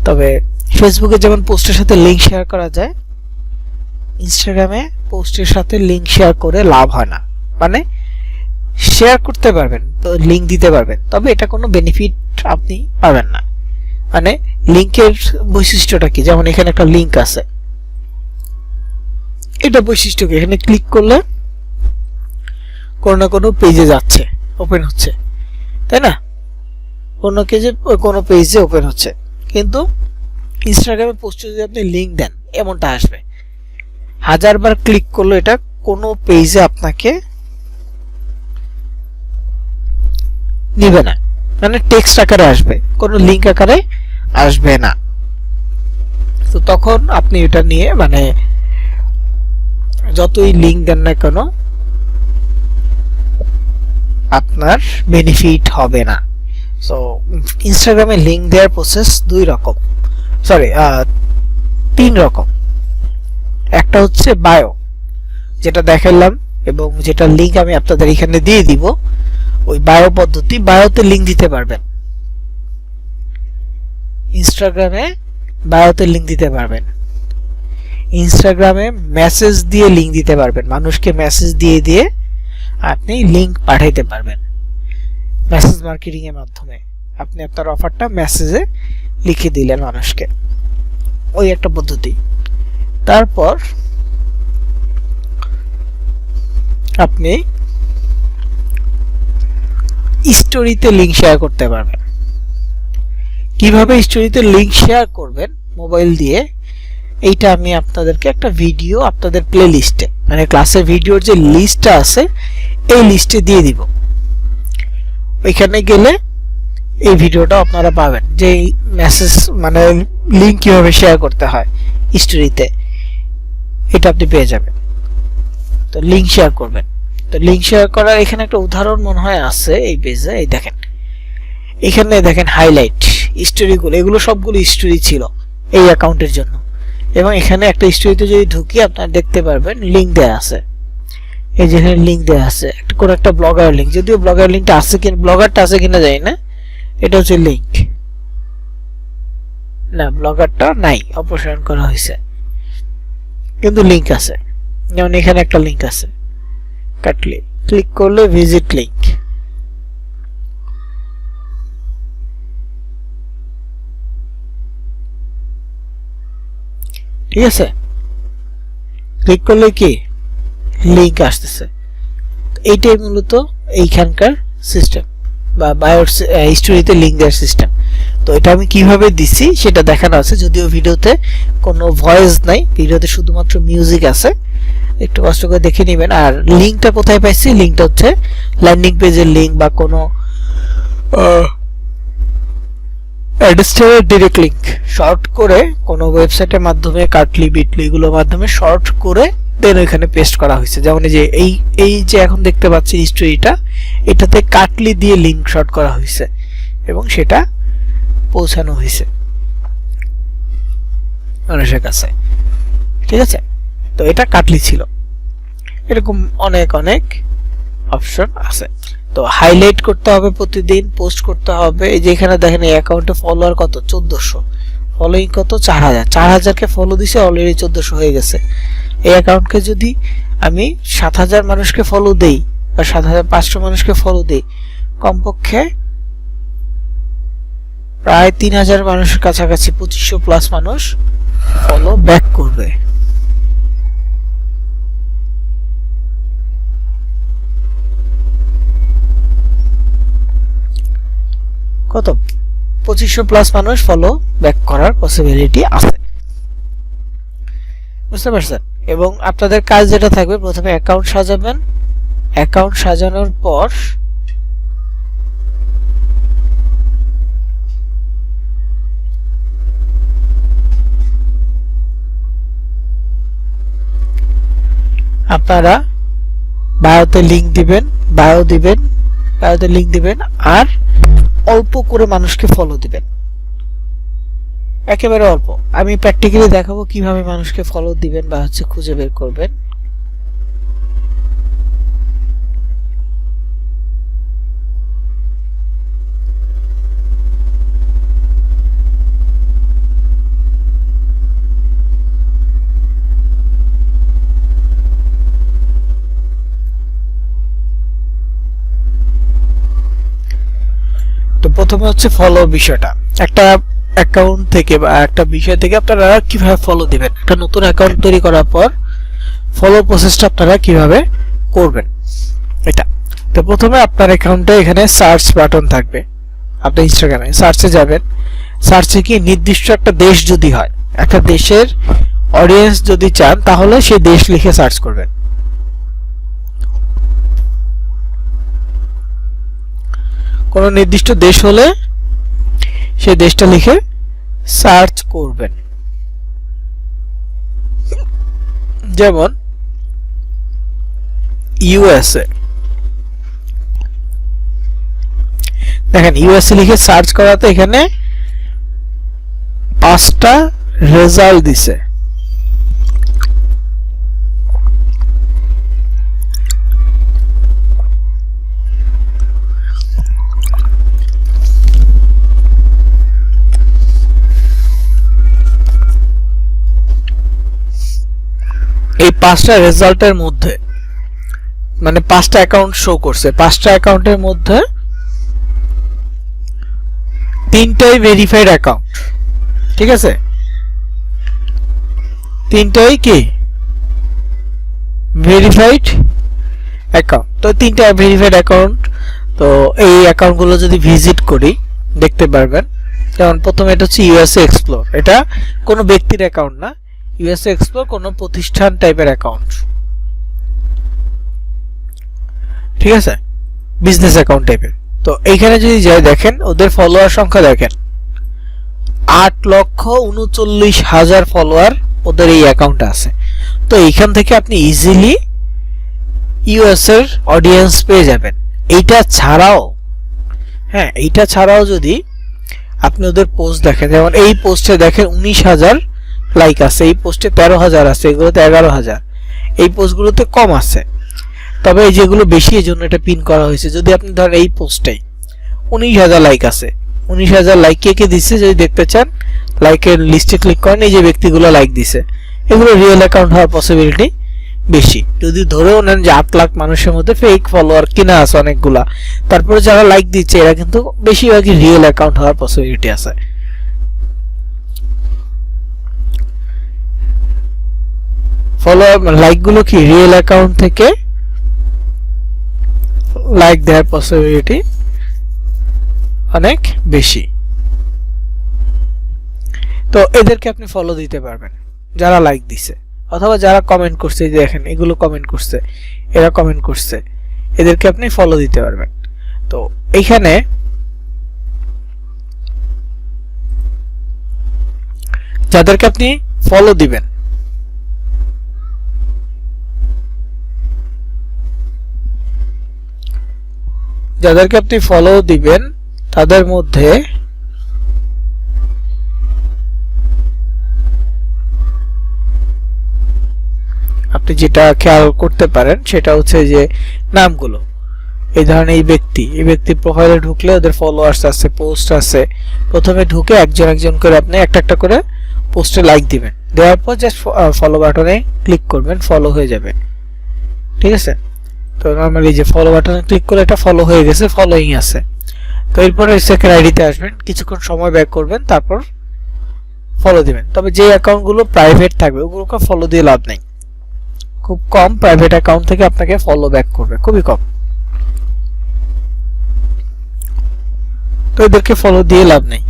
তবে ফেসবুকে যেমন পোস্টের সাথে লিংক শেয়ার করা যায়, ইনস্টাগ্রামে পোস্টের সাথে লিংক শেয়ার করে লাভ হয় না। মানে শেয়ার করতে পারবেন, তো লিংক দিতে পারবেন, তবে এটা কোনো বেনিফিট আপনি পাবেন না। মানে লিংকের বৈশিষ্ট্যটা কি, যেমন এখানে একটা লিংক আছে, এটা বৈশিষ্ট্য কি, এখানে ক্লিক করলে কোনো না কোনো পেজে যাচ্ছে, ওপেন হচ্ছে, তাই না? কোনো পেজে ওপেন হচ্ছে। কিন্তু ইনস্টাগ্রামে পোস্টে যদি আপনি লিংক দেন, এমনটা আসবে, 1000 বার ক্লিক করলে এটা কোনো পেজে আপনাকে নিবে না, মানে টেক্সট আকারে আসবে, কোনো লিংক আকারে আসবে না। তো তখন আপনি এটা নিয়ে মানে যতই লিংক দেন না কেন আপনার বেনিফিট হবে না। সো ইনস্টাগ্রামে লিংক দেওয়ার প্রসেস 3 রকম। একটা হচ্ছে বায়ো, যেটা দেখালাম, এবং যেটা লিংক আমি আপনাদের এখানে দিয়ে দিব, ওই বায়ো পদ্ধতি। বায়োতে লিংক দিতে পারবেন, ইনস্টাগ্রামে বায়োতে লিংক দিতে পারবেন। ইনস্টাগ্রামে মেসেজ দিয়ে লিংক দিতে পারবেন, মানুষকে মেসেজ দিয়ে দিয়ে আপনি লিংক পাঠাইতে পারবেন। মেসেজ মার্কেটিং এর মাধ্যমে আপনি আপনার অফারটা মেসেজে লিখে দিলেন মানুষকে, ওই একটা পদ্ধতি। তারপর আপনি স্টোরিতে লিংক শেয়ার করতে পারবেন। কিভাবে স্টোরিতে লিংক শেয়ার করবেন মোবাইল দিয়ে, এইটা আমি আপনাদেরকে একটা ভিডিও আপনাদের প্লে লিস্টে, মানে ক্লাসের ভিডিওর যে লিস্টটা আছে এই লিস্টে দিয়ে দিব। ওইখানে গেলে এই ভিডিওটা আপনারা পাবেন, যে মেসেজ মানে লিংক কিভাবে শেয়ার করতে হয় স্টোরিতে, এটা আপনি পেয়ে যাবেন। তো লিংক শেয়ার করবেন। তো লিংক শেয়ার করার এখানে একটা উদাহরণ মনে হয় আছে এই পেজে, এই দেখেন, এখানে দেখেন হাইলাইট স্টোরিগুলো, এগুলো সবগুলো স্টোরি ছিল এই অ্যাকাউন্টের জন্য। এবং এখানে একটা স্টোরিতে যদি ঢুকি আপনারা দেখতে পারবেন লিংক দেয়া আছে, এই যে এখানে লিংক দেয়া আছে, একটা কোন একটা ব্লগার লিংক, যদিও ব্লগার লিংকটা আছে কিনা, ব্লগারটা আছে কিনা জানি না, এটা হচ্ছে লিংক না, ব্লগারটা নাই, অপসারণ করা হয়েছে, কিন্তু লিংক আছে। যেমন এখানে একটা লিংক আছে, কাটলে ক্লিক করলে ভিজিট লিংক, ঠিক আছে? ক্লিক করলে কি লিংক আসতেছে। এইটাই মূলত এইখানকার সিস্টেম বা বায়োর স্টোরিতে লিংক দেওয়ার সিস্টেম। তো এটা আমি কিভাবে দিছি সেটা দেখানো আছে, যদিও ভিডিওতে কোনো ভয়েস নাই, ভিডিওতে শুধুমাত্র মিউজিক আছে, একটু কষ্ট করে দেখে নেবেন। আর লিংকটা কোথায় পাইছি, লিংকটা হচ্ছে ল্যান্ডিং পেজের লিংক বা কোনো অ্যাডস্টের ডিরেক্ট লিংক, শর্ট করে কোনো ওয়েবসাইটের মাধ্যমে, কাটলি বিটলি এগুলোর মাধ্যমে শর্ট করে দেন ওইখানে পেস্ট করা হয়েছে। যেমন এই যে এই যে এখন দেখতে পাচ্ছি স্টোরিটা, এটাতে কাটলি দিয়ে লিংক শর্ট করা হয়েছে এবং সেটা পৌঁছানো হয়েছে মানুষের কাছে, ঠিক আছে? তো এটা কাটলি ছিল। এরকম অনেক অনেক অপশন আছে। তো হাইলাইট করতে হবে, প্রতিদিন পোস্ট করতে হবে। এই যে এখানে দেখেন এই অ্যাকাউন্টে ফলোয়ার কত, 1400, ফলোইং কত 4000, 4000কে ফলো দিছে, অলরেডি 1400 হয়ে গেছে। এই অ্যাকাউন্টকে যদি আমি 7000 মানুষকে ফলো দেই বা 7500 মানুষকে ফলো দেই, কমপক্ষে প্রায় 3000 মানুষের কাছাকাছি, 2500 প্লাস মানুষ ফলো ব্যাক করবে। কত 2500 প্লাস মানুষ ফলো ব্যাক করার পসিবিলিটি আছে, বুঝতে পারছেন? এবং আপনাদের কাজ যেটা থাকবে, প্রথমে অ্যাকাউন্ট সাজাবেন। অ্যাকাউন্ট সাজানোর পর আপনারা বায়োতে লিংক দিবেন, বায়োতে লিংক দিবেন, আর অল্প করে মানুষকে ফলো দিবেন। একেবারে অল্প। আমি প্র্যাকটিক্যালি দেখাবো কিভাবে মানুষকে ফলো দিবেন বা হচ্ছে খুঁজে বের করবেন। তো প্রথমে হচ্ছে ফলো বিষয়টা। একটা অ্যাকাউন্ট থেকে বা একটা বিষয় থেকে আপনারা কিভাবে ফলো দিবেন, একটা নতুন অ্যাকাউন্ট তৈরি করার পর ফলো প্রসেসটা আপনারা কিভাবে করবেন এটা। তো প্রথমে আপনার অ্যাকাউন্টে এখানে সার্চ বাটন থাকবে, আপনি ইনস্টাগ্রামে সার্চে যাবেন। সার্চে কি নির্দিষ্ট একটা দেশ যদি হয়, একটা দেশের অডিয়েন্স যদি চান, তাহলে সেই দেশ লিখে সার্চ করবেন। কোনো নির্দিষ্ট দেশ হলে সেই দেশটা লিখে সার্চ করবেন। যেমন ইউএসএ, দেখেন ইউএসএ লিখে সার্চ করাতে এখানে 5টা রেজাল্ট দিছে। এই 5টা রেজাল্টের মধ্যে মানে 5টা অ্যাকাউন্ট শো করছে, 5টা অ্যাকাউন্টের মধ্যে 3টাই ভেরিফাইড অ্যাকাউন্ট। ঠিক আছে, 3টাই কি ভেরিফাইড অ্যাকাউন্ট। তো 3টা ভেরিফাইড অ্যাকাউন্ট। তো এই অ্যাকাউন্টগুলো যদি ভিজিট করি দেখতে পারবেন। যেমন প্রথমে এটা হচ্ছে ইউএসএ এক্সপ্লোর, এটা কোনো ব্যক্তির অ্যাকাউন্ট না, ইউএসএ এক্সপ্লোর কোনো প্রতিষ্ঠান টাইপের অ্যাকাউন্ট। ঠিক আছে, বিজনেস অ্যাকাউন্ট টাইপের। তো এইখানে যদি যাই দেখেন ওদের ফলোয়ার সংখ্যা দেখেন 8,39,000 ফলোয়ার ওদের এই অ্যাকাউন্টে আছে। তো এইখান থেকে আপনি ইজিলি ইউএস এর অডিয়েন্স পেয়ে যাবেন। এইটা ছাড়াও এইটা ছাড়াও যদি আপনি ওদের পোস্ট দেখেন, যেমন এই পোস্টে দেখেন 19,000 লাইক আছে, এই পোস্টে 13,000 আছে, এগুলোতে 11,000, এই পোস্টগুলোতে কম আছে। তবে এই যেগুলো বেশি এই জন্য এটা পিন করা হয়েছে। যদি আপনি ধরেন এই পোস্টটাই 19,000 লাইক আছে, 19,000 লাইক কে দিচ্ছে যদি দেখতে চান লাইকের লিস্টে ক্লিক করেন, এই যে ব্যক্তিগুলো লাইক দিছে এগুলো রিয়েল অ্যাকাউন্ট হওয়ার পসিবিলিটি বেশি। যদি ধরেও নেন যে 8 লাখ মানুষের মধ্যে ফেক ফলোয়ার কিনা আছে অনেকগুলা, তারপরে যারা লাইক দিচ্ছে এরা কিন্তু বেশিরভাগই রিয়েল অ্যাকাউন্ট হওয়ার পসিবিলিটি আছে। ফলোয়ার লাইক গুলো কি রিয়েল অ্যাকাউন্ট থেকে লাইক দেওয়ার পসিবিলিটি অনেক বেশি। তো এদেরকে আপনি ফলো দিতে পারবেন যারা লাইক দিছে, অথবা যারা কমেন্ট করছে, দেখেন এগুলো কমেন্ট করছে, এরা কমেন্ট করছে, এদেরকে আপনি ফলো দিতে পারবেন। তো এইখানে যাদেরকে আপনি ফলো দিবেন তাদের মধ্যে আপনি যেটা খেয়াল করতে পারেন সেটা হচ্ছে যে নামগুলো। এই ধরনের এই ব্যক্তি প্রোফাইলে ঢুকলে ওদের ফলোয়ার্স আছে, পোস্ট আছে। প্রথমে ঢুকে একজন একজন করে আপনি একটা একটা করে পোস্টে লাইক দিবেন, দেওয়ার পর জাস্ট ফলো বাটনে ক্লিক করবেন, ফলো হয়ে যাবে। ঠিক আছে, তো নরমালি যে ফলো বাটনে ক্লিক করে এটা ফলো হয়ে গেছে, ফলোইং আছে। তো এরপরে সেকেন্ড আইডিতে আসবেন, কিছুক্ষণ সময় ব্যাক করবেন, তারপর ফলো দিবেন। তবে যে অ্যাকাউন্টগুলো প্রাইভেট থাকবে ওগুলোকে ফলো দিয়ে লাভ নেই, খুব কম প্রাইভেট অ্যাকাউন্ট থেকে আপনাকে ফলো ব্যাক করবে, খুবই কম। তো এদেরকে ফলো দিয়ে লাভ নেই।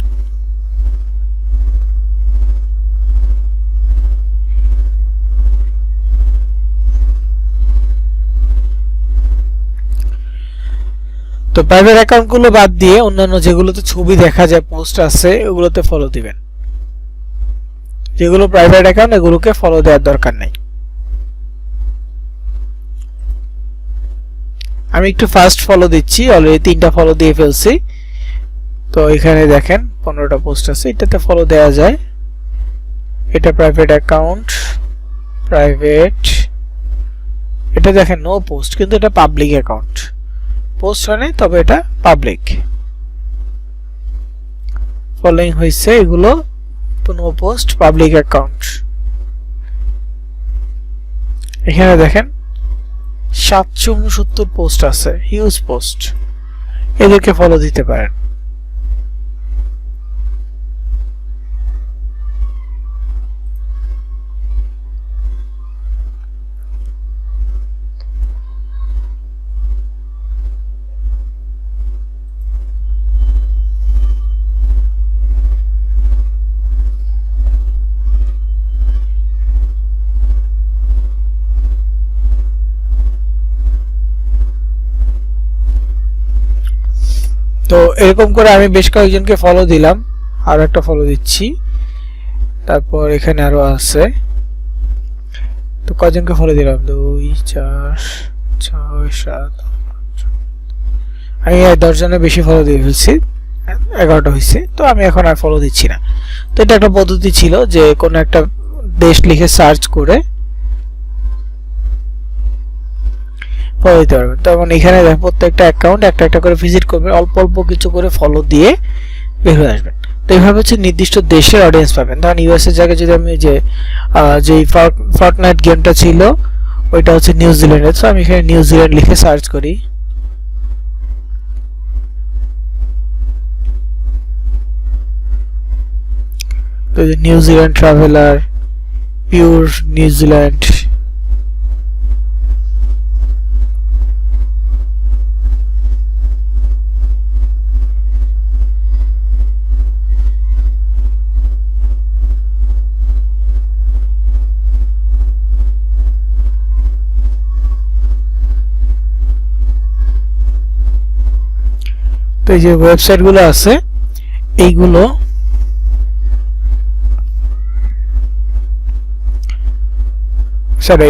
তো প্রাইভেট অ্যাকাউন্টগুলো বাদ দিয়ে অন্যান্য যেগুলোতে ছবি দেখা যায়, পোস্ট আছে, ওগুলোতে ফলো দিবেন। যেগুলো প্রাইভেট অ্যাকাউন্ট এগুলোকে ফলো দেওয়ার দরকার নেই। আমি একটু ফাস্ট ফলো দিচ্ছি, অলরেডি 3টা ফলো দিয়ে ফেলছি। তো এখানে দেখেন 15টা পোস্ট আছে, এটাতে ফলো দেওয়া যায়। এটা প্রাইভেট অ্যাকাউন্ট, প্রাইভেট, এটা দেখেন নো পোস্ট, কিন্তু এটা পাবলিক অ্যাকাউন্ট, পোস্ট হয় নাই তবে এটা পাবলিক। ফলোইং হয়েছে এগুলো নো পোস্ট, পাবলিক অ্যাকাউন্ট। এখানে দেখেন 769 পোস্ট আছে, হিউজ পোস্ট, এদেরকে ফলো দিতে পারেন। তো এরকম করে আমি বেশ কয়েকজনকে ফলো দিলাম, আর একটা ফলো দিচ্ছি। তারপর এখানে আরো আছে, তো কয়জনকে ফলো দিলাম, 2 4 6 7, আমি 10 জনের বেশি ফলো দিয়ে ফেলছি, 11টা হয়েছে। তো আমি এখন আর ফলো দিচ্ছি না। তো এটা একটা পদ্ধতি ছিল যে কোনো একটা দেশ লিখে সার্চ করে ফলো দিতে পারবেন। তখন এখানে প্রত্যেকটা অ্যাকাউন্ট একটা একটা করে ভিজিট করবেন, অল্প অল্প কিছু করে ফলো দিয়ে বের হয়ে আসবেন। তো এইভাবে হচ্ছে নির্দিষ্ট দেশের অডিয়েন্স পাবেন। ধরেন ইউএস এর জায়গায় যদি আমি যে ফর্টনাইট গেমটা ছিল ওইটা হচ্ছে নিউজিল্যান্ডের, তো আমি এখানে নিউজিল্যান্ড লিখে সার্চ করি। তো যে নিউজিল্যান্ড ট্রাভেলার, পিওর নিউজিল্যান্ড, তো এই যে ওয়েবসাইটগুলো আছে এইগুলো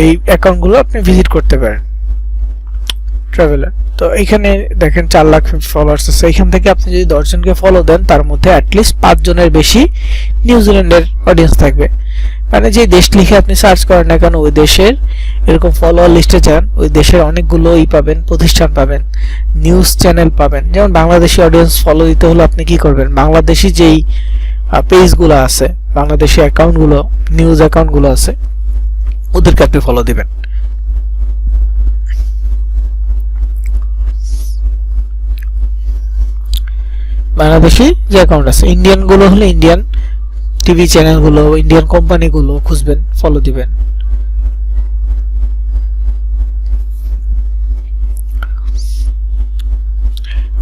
এই অ্যাকাউন্টগুলো আপনি ভিজিট করতে পারেন ট্রাভেলার। তো এখানে দেখেন 4 লাখ ফলোয়ার্স আছে, এখান থেকে আপনি যদি 10 জনকে ফলো দেন তার মধ্যে অ্যাটলিস্ট 5 জনের বেশি নিউজিল্যান্ডের অডিয়েন্স থাকবে। মানে যে দেশ লিখে আপনি সার্চ করেন না কেন ওই দেশের এরকম ফলোয়ার লিস্টে যান, ওই দেশের অনেকগুলো পাবেন, প্রতিষ্ঠান পাবেন, নিউজ চ্যানেল পাবেন। যেমন বাংলাদেশি অডিয়েন্স ফলো দিতে হলে আপনি কি করবেন, বাংলাদেশি যেই পেজগুলো আছে, বাংলাদেশি অ্যাকাউন্টগুলো, নিউজ অ্যাকাউন্টগুলো আছে ওদেরকে আপনি ফলো দিবেন। বাংলাদেশি যে অ্যাকাউন্ট আছে, ইন্ডিয়ান গুলো হলে ইন্ডিয়ান টিভি চ্যানেলগুলো, ইন্ডিয়ান কোম্পানিগুলো খুঁজবেন, ফলো দিবেন।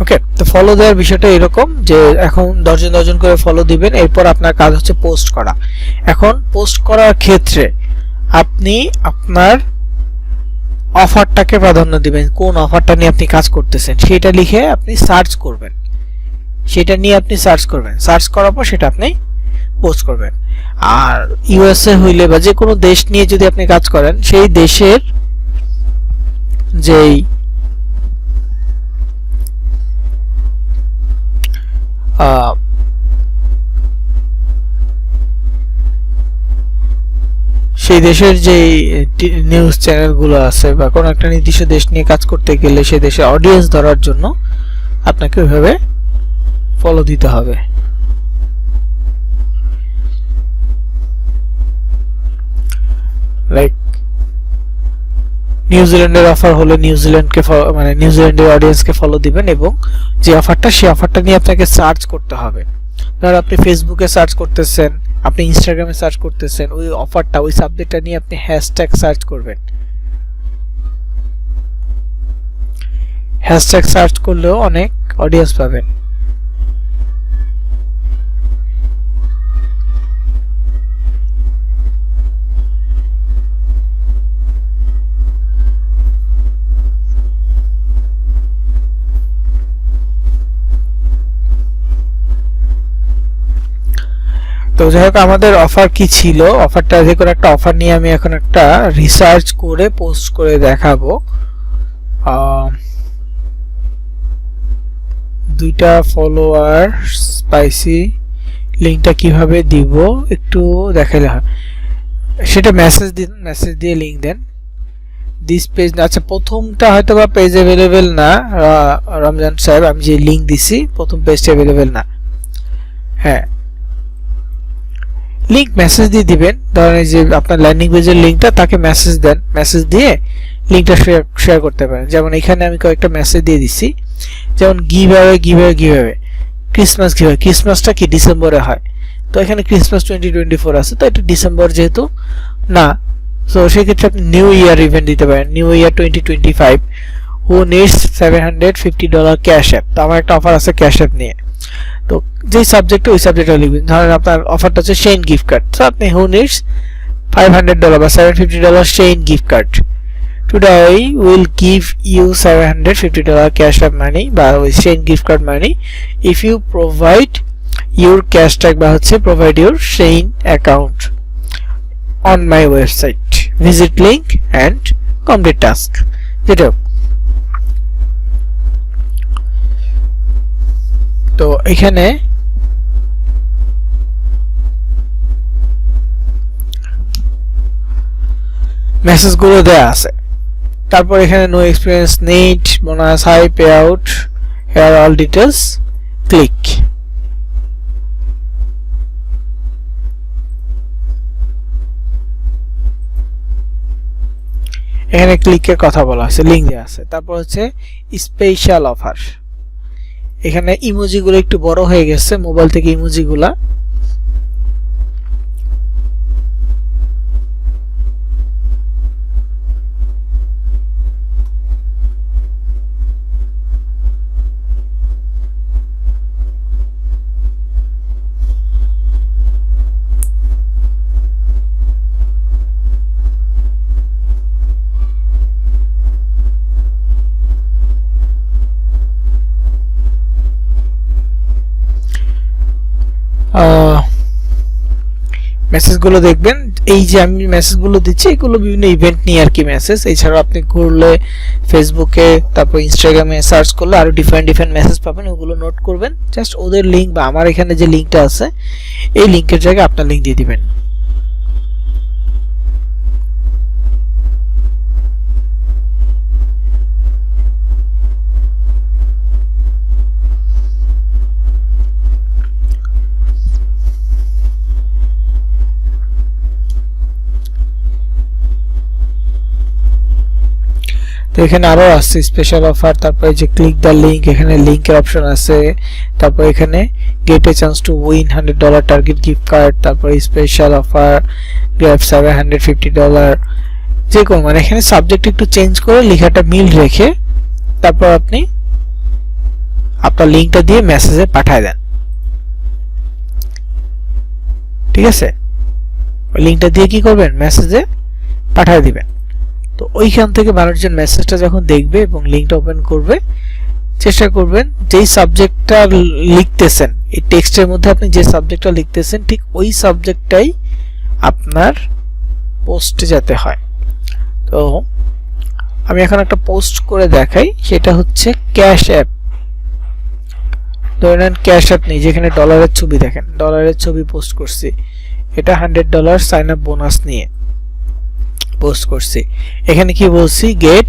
ওকে, তো ফলো দেওয়ার বিষয়টা এরকম যে এখন 10 জন করে ফলো দিবেন, এরপর আপনার কাজ হচ্ছে পোস্ট করা। এখন পোস্ট করার ক্ষেত্রে আপনি আপনার অফারটাকে প্রাধান্য দিবেন, কোন অফারটা নিয়ে আপনি কাজ করতেছেন সেটা লিখে আপনি সার্চ করবেন, সেটা নিয়ে আপনি সার্চ করবেন, সার্চ করার পর সেটা আপনি পোস্ট করবেন। আর ইউএসএ হইলে বা যে কোনো দেশ নিয়ে যদি আপনি কাজ করেন সেই দেশের যেই সেই দেশের যে নিউজ চ্যানেলগুলো আছে বা কোনো একটা নির্দিষ্ট দেশ নিয়ে কাজ করতে গেলে সেই দেশের অডিয়েন্স ধরার জন্য আপনাকে ওইভাবে ফলো দিতে হবে। লাইক নিউজিল্যান্ডের অফার হলে নিউজিল্যান্ডকে মানে নিউজিল্যান্ডের অডিয়েন্সকে ফলো দিবেন, এবং যে অফারটা সেই অফারটা নিয়ে আপনাকে সার্চ করতে হবে। ধর আপনি ফেসবুকে সার্চ করতেছেন, আপনি ইনস্টাগ্রামে সার্চ করতেছেন, ওই অফারটা, ওই সাবজেক্টটা নিয়ে আপনি হ্যাশট্যাগ সার্চ করবেন। হ্যাশট্যাগ সার্চ করলেও অনেক অডিয়েন্স পাবেন। তো যাই হোক, আমাদের অফার কি ছিল, অফারটা যে কোনো একটা অফার নিয়ে আমি এখন একটা রিসার্চ করে পোস্ট করে দেখাবো। 2টা ফলোয়ার্স পাইছি, লিংকটা কিভাবে দিব একটু দেখাইলে হয়। সেটা মেসেজ দিন, মেসেজ দিয়ে লিংক দেন। দিস পেজ, আচ্ছা প্রথমটা হয়তো বা পেজ অ্যাভেলেবেল না রমজান সাহেব, আমি যে লিংক দিছি প্রথম পেজটা অ্যাভেলেবেল না। হ্যাঁ, লিংক মেসেজ দিয়ে দিবেন। ধরেন এই যে আপনার ল্যান্ডিং পেজের লিংকটা তাকে মেসেজ দেন, মেসেজ দিয়ে লিংকটা শেয়ার করতে পারেন। যেমন এখানে আমি কয়েকটা মেসেজ দিয়ে দিছি, যেমন গিভঅ্যাওয়ে ক্রিসমাস গিভঅ্যাওয়ে, ক্রিসমাসটা কি ডিসেম্বরে হয়, তো এখানে ক্রিসমাস 2024 আছে, তো এটা ডিসেম্বর যেহেতু না, তো সেক্ষেত্রে আপনি নিউ ইয়ার ইভেন্ট দিতে পারেন, new year 2025 who needs $750 cash app. তো আমার একটা অফার আছে ক্যাশ অ্যাপ নিয়ে, তো যেই সাবজেক্টে ওই সাবজেক্টটা লিখবেন। ধরেন আপনার অফারটা হচ্ছে শেইন গিফট কার্ড, তো আপনি হু নিডস $500 বা $750 Shane gift card, today will give you $750 cash app money বা Shane gift card money if you provide your cash tag বা হচ্ছে provide your Shane account on my website, visit link and complete task। যেটা তো এখানে মেসেজগুলো দেয়া আছে। তারপর এখানে no experience need, bonus, high pay out, here all details, click. এখানে ক্লিকের কথা বলা আছে, লিংক দেওয়া আছে। তারপর হচ্ছে স্পেশাল অফার, এখানে ইমোজিগুলো একটু বড় হয়ে গেছে মোবাইল থেকে ইমোজিগুলা, মেসেজগুলো দেখবেন। এই যে আমি মেসেজগুলো দিচ্ছি এগুলো বিভিন্ন ইভেন্ট নিয়ে আর কি মেসেজ। এছাড়াও আপনি ঘুরলে ফেসবুকে তারপর ইনস্টাগ্রামে সার্চ করলে আরো ডিফারেন্ট মেসেজ পাবেন, ওগুলো নোট করবেন। জাস্ট ওদের লিংক বা আমার এখানে যে লিংকটা আছে এই লিংকের জায়গায় আপনার লিংক দিয়ে দিবেন। তো এখানে আরো আছে স্পেশাল অফার, তারপরে যে ক্লিক দ্য লিংক, এখানে লিংকের অপশন আছে, তারপর এখানে gate A chance to win $100 target gift card, তারপরে স্পেশাল অফার গ্র্যাব $750, যে কোন মানে এখানে সাবজেক্ট একটু চেঞ্জ করে লেখাটা মিল রেখে তারপর আপনি আপনার লিংকটা দিয়ে মেসেজে পাঠিয়ে দেন। ঠিক আছে, ওই লিংকটা দিয়ে কি করবেন, মেসেজে পাঠিয়ে দিবেন। তো ওইখান থেকে মানুষজন মেসেজটা যখন দেখবে এবং লিংকটা ওপেন করবে, চেষ্টা করবেন যেই সাবজেক্টটা লিখতেছেন এই টেক্সটের মধ্যে আপনি যে সাবজেক্টটা লিখতেছেন ঠিক ওই সাবজেক্টটাই আপনার পোস্টে যেতে হয়। তো আমি এখন একটা পোস্ট করে দেখাই, সেটা হচ্ছে ক্যাশ অ্যাপ। ধরেন ক্যাশ অ্যাপ নেই, যেখানে ডলারের ছবি দেখেন, ডলারের ছবি পোস্ট করছি, এটা $100 সাইন আপ বোনাস নিয়ে পোস্ট করছি। এখানে কি বলছি, get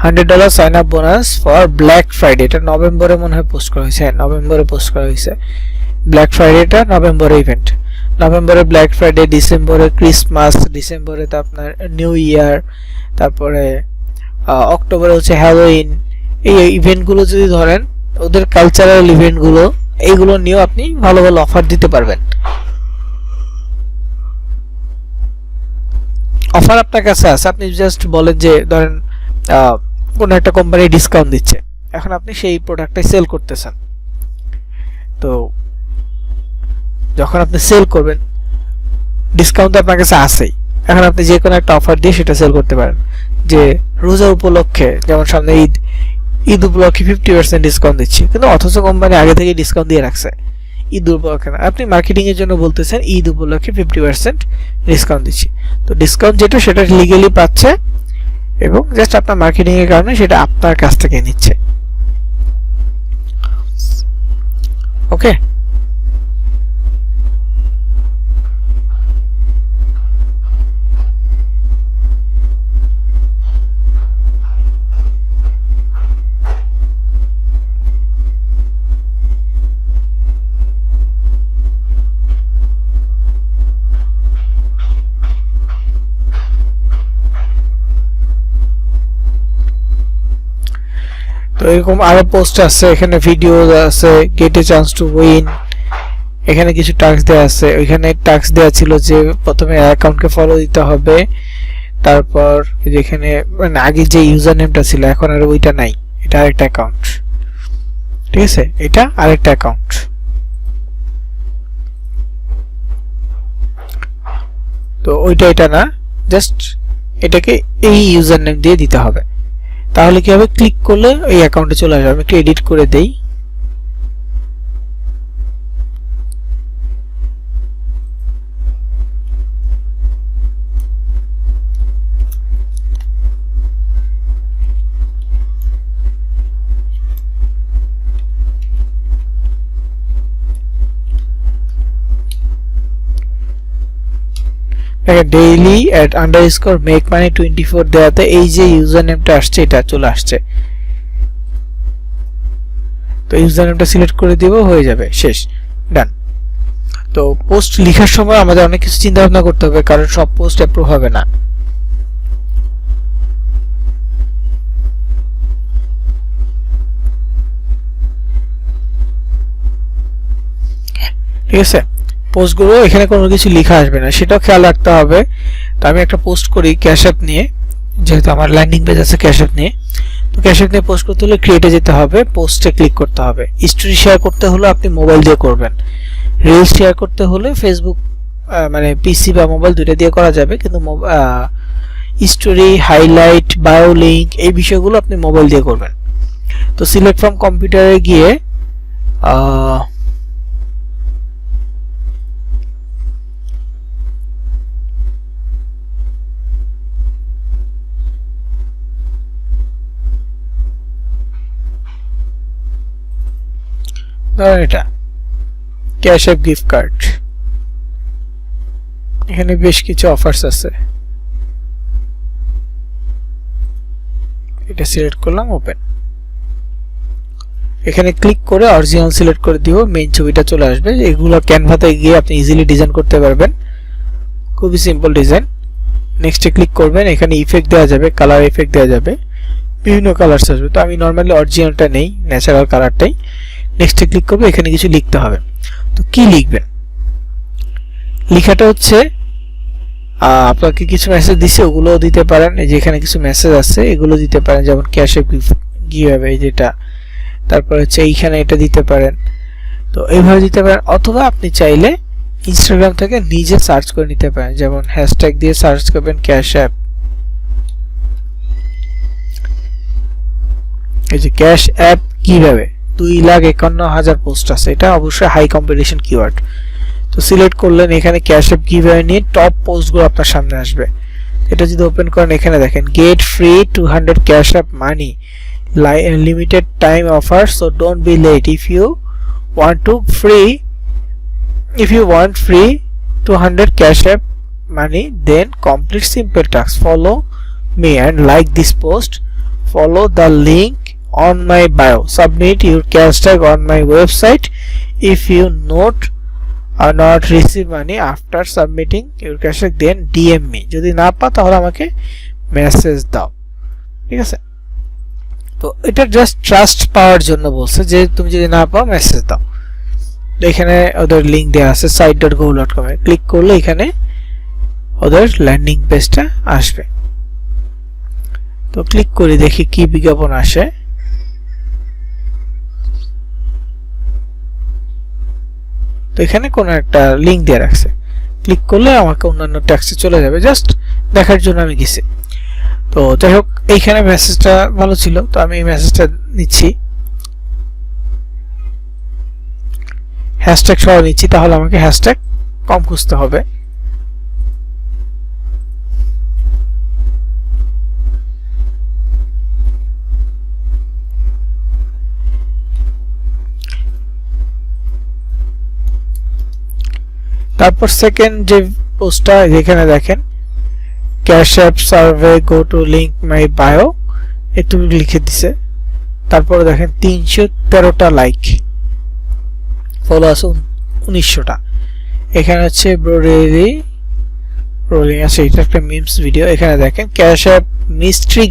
$100 sign up bonus for Black Friday, এটা নভেম্বরে মনে হয় পোস্ট করা হয়েছে, নভেম্বরে পোস্ট করা হয়েছে। ব্ল্যাক ফ্রাইডেটা নভেম্বরে ইভেন্ট, নভেম্বরে ব্ল্যাক ফ্রাইডে, ডিসেম্বরে ক্রিসমাস, ডিসেম্বরে তো আপনার নিউ ইয়ার, তারপরে অক্টোবরে হচ্ছে হ্যালোইন। এই ইভেন্টগুলো যদি ধরেন ওদের কালচারাল ইভেন্টগুলো, এইগুলো নিয়েও আপনি ভালো ভালো অফার দিতে পারবেন। অফার আপনার কাছে আছে, আপনি জাস্ট বলেন যে ধরেন কোন একটা কোম্পানি ডিসকাউন্ট দিচ্ছে, এখন আপনি সেই প্রোডাক্টটাই সেল করতেছেন। তো যখন আপনি সেল করবেন ডিসকাউন্ট তো আপনার কাছে আছেই, এখন আপনি যে কোনো একটা অফার দিয়ে সেটা সেল করতে পারেন। যে রোজা উপলক্ষে, যেমন সামনে ঈদ, ঈদ উপলক্ষে 50% ডিসকাউন্ট দিচ্ছি, কিন্তু অথচ কোম্পানি আগে থেকে ডিসকাউন্ট দিয়ে রাখছে ঈদ উপলক্ষে না, আপনি মার্কেটিং এর জন্য বলতেছেন ঈদ উপলক্ষে 50% ডিসকাউন্ট দিচ্ছি। তো ডিসকাউন্ট যেটা সেটা লিগ্যালি পাচ্ছে এবং জাস্ট আপনার মার্কেটিং এর কারণে সেটা আপনার কাছ থেকে নিচ্ছে। ওকে। তো এরকম আরো পোস্ট আছে, এখানে ভিডিও আছে, gate A chance to win, এখানে কিছু টাস্ক দেওয়া আছে। ওইখানে টাস্ক দেওয়া ছিল যে প্রথমে অ্যাকাউন্টকে ফলো দিতে হবে, তারপর যেখানে মানে আগে যে ইউজার নেমটা ছিল এখন আর ওইটা নাই, এটা আরেকটা অ্যাকাউন্ট, ঠিক আছে, এটা আরেকটা অ্যাকাউন্ট। তো ওইটা এটা না, জাস্ট এটাকে এই ইউজার নেম দিয়ে দিতে হবে। তাহলে কি হবে, ক্লিক করলে এই অ্যাকাউন্টে চলে আসবে। আমি একটু এডিট করে দেই। ডেইলি এট আন্ডারস্কোর মেক মানি 24 দেওয়াতে এই যে ইউজার নেমটা আসছে এটা চলে আসছে। তো ইউজার নেমটা সিলেক্ট করে দিব, হয়ে যাবে, শেষ, ডান। তো পোস্ট লেখার সময় আমাদের অনেক কিছু চিন্তা ভাবনা করতে হবে, কারণ সব পোস্ট অ্যাপ্রুভ হবে না। ঠিক আছে, পোস্টগুলো এখানে কোনো কিছু লেখা আসবে না, সেটাও খেয়াল রাখতে হবে। তো আমি একটা পোস্ট করি ক্যাশ অ্যাপ নিয়ে, যেহেতু আমার ল্যান্ডিং পেজ আছে ক্যাশ অ্যাপ নিয়ে। তো ক্যাশ অ্যাপ নিয়ে পোস্ট করতে হলে ক্রিয়েটে যেতে হবে, পোস্টে ক্লিক করতে হবে। স্টোরি শেয়ার করতে হলে আপনি মোবাইল দিয়ে করবেন, রিলস শেয়ার করতে হলে ফেসবুক মানে পিসি বা মোবাইল দুটো দিয়ে করা যাবে, কিন্তু স্টোরি, হাইলাইট, বায়ো লিঙ্ক এই বিষয়গুলো আপনি মোবাইল দিয়ে করবেন। তো সিলেক্ট ফ্রম কম্পিউটারে গিয়ে ধরেন এটা ক্যাশ অ্যাপ গিফট কার্ড, এখানে বেশ কিছু অফার্স আছে, এটা সিলেক্ট করলাম, ওপেন। এখানে ক্লিক করে অরিজিনাল সিলেক্ট করে দিব, মেইন ছবিটা চলে আসবে। এগুলো ক্যানভাতে গিয়ে আপনি ইজিলি ডিজাইন করতে পারবেন, খুবই সিম্পল ডিজাইন। নেক্সটে ক্লিক করবেন, এখানে ইফেক্ট দেওয়া যাবে, কালার ইফেক্ট দেওয়া যাবে, বিভিন্ন কালার আসবে। তো আমি নর্মালি অরিজিনালটা নেই, ন্যাচারাল কালারটাই। নেক্সটে ক্লিক করবে, এখানে কিছু লিখতে হবে। তো কি লিখবেন, লেখাটা হচ্ছে আপনাকে কিছু মেসেজ দিছে ওগুলোও দিতে পারেন, এই যে এখানে কিছু মেসেজ আছে এগুলো দিতে পারেন, যেমন ক্যাশে গিভঅ্যাওয়ে যেটা, তারপর হচ্ছে এইখানে এটা দিতে পারেন। তো এইভাবে দিতে পারেন, অথবা আপনি চাইলে ইনস্টাগ্রাম থেকে নিজে সার্চ করে নিতে পারেন, যেমন হ্যাশট্যাগ দিয়ে সার্চ করবেন ক্যাশ অ্যাপ, এই যে ক্যাশ অ্যাপ গিভঅ্যাওয়ে 2,51,000 পোস্ট আছে, এটা অবশ্যই হাই কম্পিটিশন কিওয়ার্ড। তো সিলেক্ট করলেন, এখানে ক্যাশ অ্যাপ গিভঅ্যাওয়ে নিয়ে টপ পোস্টগুলো আপনার সামনে আসবে। এটা যদি ওপেন করেন, এখানে দেখেন gate free 200 cash App money limited time offer, so don't be late. If you want free 200 cash app money, then complete simple task, follow me and like this post, follow the link on my bio, submit your cash tag on my website. If you not receive money after submitting your cash tag, then DM me. যদি না পাও তাহলে আমাকে message দাও, ঠিক আছে। তো এটা জাস্ট ট্রাস্ট পাওয়ার জন্য বলছে, যে তুমি যদি না পাও মেসেজ দাও। এখানে ওদের লিংক দেওয়া আছে site.go.com এ, ক্লিক করলে এখানে ওদের ল্যান্ডিং পেজটা আসবে। তো ক্লিক করে দেখি কি বিজ্ঞাপন আসে। তো এখানে কোনো একটা লিংক দিয়ে রাখছে, ক্লিক করলে আমাকে অন্যান্য ট্যাক্সে চলে যাবে, জাস্ট দেখার জন্য আমি গেছি। তো যাই হোক, এইখানে মেসেজটা ভালো ছিল, তো আমি এই মেসেজটা নিচ্ছি, হ্যাশট্যাগ সহ নিচ্ছি, তাহলে আমাকে হ্যাশট্যাগ কম খুঁজতে হবে। তারপর সেকেন্ড যে পোস্টটা এখানে দেখেন Cash app survey go to link my bio এটুকু লিখে দিছে। তারপর দেখেন 313টা লাইক, ফলো আছে 1900টা। এখানে হচ্ছে ব্রোডেরি রোলিং আছে, এটা একটা মিমস ভিডিও। এখানে দেখেন Cash App mystery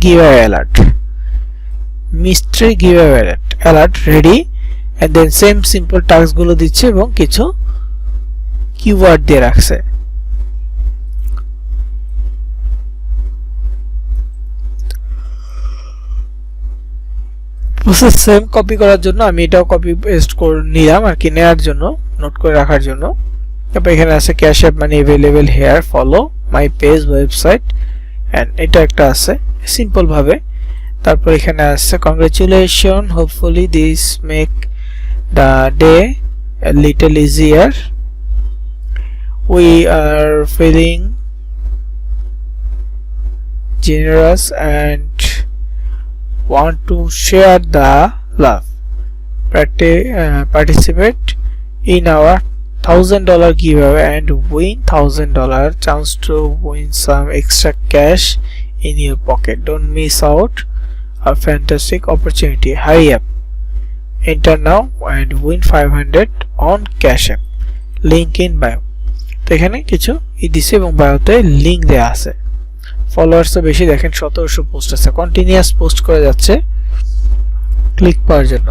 giveaway alert ready, and then same simple task গুলো দিচ্ছে এবং কিছু কিওয়ার্ড দিয়ে রাখছে। প্রসেস সেম কপি করার জন্য আমি এটাও কপি পেস্ট করে নিলাম আর কি, নেওয়ার জন্য, নোট করে রাখার জন্য। তারপর এখানে আছে Cash App money available here, follow my page website, and এটা একটা আছে সিম্পল ভাবে। তারপর এখানে আছে congratulation, hopefully this make the day a little easier, we are feeling generous and want to share the love, participate in our $1000 giveaway and win $1000 chance to win some extra cash in your pocket. Don't miss out a fantastic opportunity. Hurry up, enter now and win 500 on Cash App, link in bio. তো এখানে কিছু দিছে এবং বায়োতে link দেয়া আছে। ফলোয়ার্সও বেশি, দেখেন 1700 post আছে, কন্টিনিউয়াস পোস্ট করে যাচ্ছে ক্লিক পাওয়ার জন্য।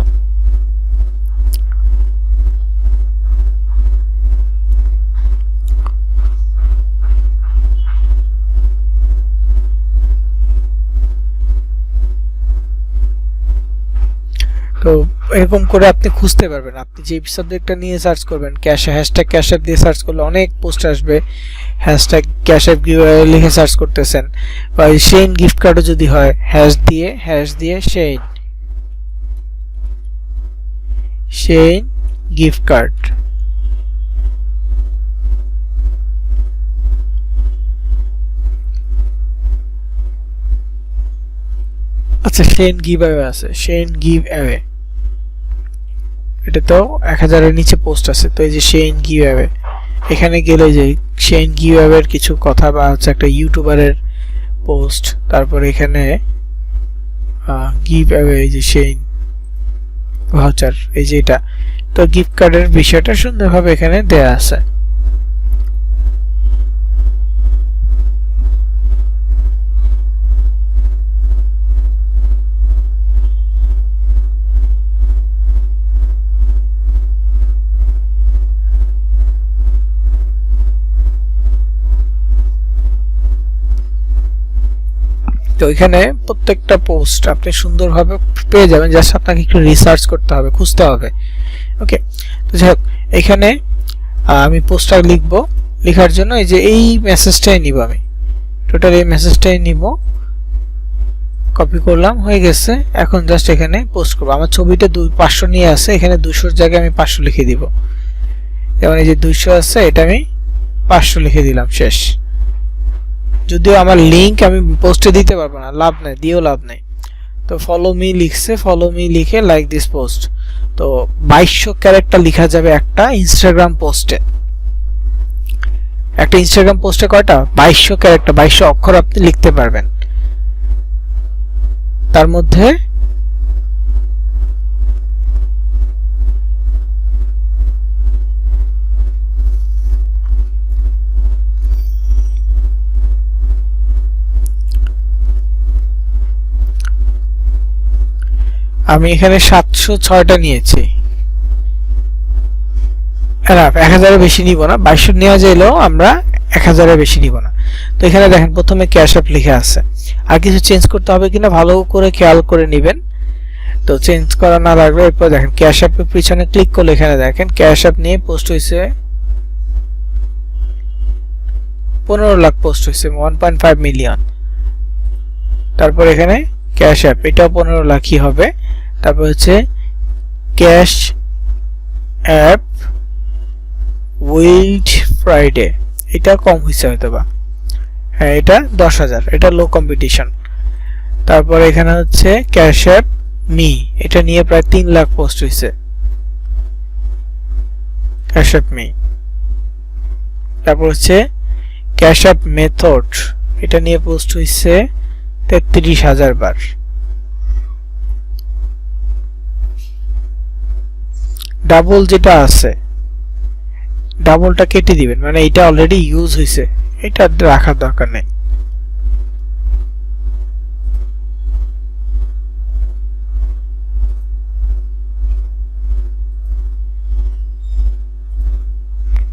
তো এরকম করে আপনি খুঁজতে পারবেন, আপনি যে সাবজেক্টটা নিয়ে সার্চ করবেন হ্যাশট্যাগ ক্যাশ অ্যাপ দিয়ে সার্চ করলে অনেক পোস্ট আসবে। হ্যাশট্যাগ ক্যাশ অ্যাপ গিভঅ্যাওয়ে লিখে সার্চ করতেছেন, বা শেইন গিফট কার্ডও যদি হয় হ্যাশ দিয়ে শেইন গিফট কার্ড। আচ্ছা শেইন গিভঅ্যাওয়ে আছে, শেইন গিভঅ্যাওয়ে এটা তো 1000 এর নিচে পোস্ট আছে। তো এই যে শেইন গিভঅ্যাওয়ে, এখানে গেলে যে শেইন গিভঅ্যাওয়ে এর কিছু কথা বা হচ্ছে একটা ইউটিউবারের পোস্ট, তারপর এখানে গিভঅ্যাওয়ে এই যে শেইন ভাউচার এই যে এটা, তো গিফট কার্ডের বিষয়টা সুন্দরভাবে এখানে দেয়া আছে। তো এখানে প্রত্যেকটা পোস্ট আপনি সুন্দরভাবে পেয়ে যাবেন, জাস্ট আপনাকে একটু রিসার্চ করতে হবে, খুঁজতে হবে। ওকে, তো যাই হোক এখানে আমি পোস্টটা লিখবো, লেখার জন্য এই যে এই মেসেজটাই নিব, আমি টোটাল এই মেসেজটাই নিব, কপি করলাম, হয়ে গেছে। এখন জাস্ট এখানে পোস্ট করব। আমার ছবিটা 500 নিয়ে আছে, এখানে 200 এর জায়গায় আমি 500 লিখে দিব। যেমন এই যে 200 আছে, এটা আমি 500 লিখে দিলাম, শেষ। যদিও আমার লিংক আমি পোস্টে দিতে পারবো না, লাভ নাই, দিয়েও লাভ নাই। তো ফলো মি লিখছে, ফলো মি লিখে লাইক দিস পোস্ট। তো 2200 ক্যারেক্টার লেখা যাবে একটা ইনস্টাগ্রাম পোস্টে। একটা ইনস্টাগ্রাম পোস্টে কয়টা? 2200 ক্যারেক্টার, 2200 অক্ষর আপনি লিখতে পারবেন। তার মধ্যে আমি এখানে 706টা নিয়েছি, 1000 বেশি নিব না, 2200 নেওয়া যাইলেও আমরা 1000 বেশি নিব না। তো এখানে দেখেন প্রথমে ক্যাশ অ্যাপ লেখা আছে, আর কিছু চেঞ্জ করতে হবে কিনা ভালো করে খেয়াল করে নেবেন। তো চেঞ্জ করা না লাগলে এরপর দেখেন ক্যাশ অ্যাপের পিছনে ক্লিক করলে এখানে দেখেন ক্যাশ অ্যাপ নিয়ে পোস্ট হয়েছে 15 লাখ পোস্ট হয়েছে, 1.5 মিলিয়ন। তারপর এখানে ক্যাশ অ্যাপ, এটাও 15 লাখই হবে। তারপর হচ্ছে ক্যাশ অ্যাপ উইল্ড ফ্রাইডে, এটা কম হয়েছে হয়তো বা, হ্যাঁ এটা 10,000, এটা লো কম্পিটিশন। তারপর এখানে হচ্ছে ক্যাশ অ্যাপ মি, এটা নিয়ে প্রায় 3 লাখ পোস্ট হয়েছে, ক্যাশ অ্যাপ মি। তারপর হচ্ছে ক্যাশ অ্যাপ মেথড, এটা নিয়ে পোস্ট হয়েছে 33,000 বার। ডাবল যেটা আছে ডাবলটা কেটে দিবেন, মানে এটা অলরেডি ইউজ হয়েছে, এটা রাখার দরকার নেই।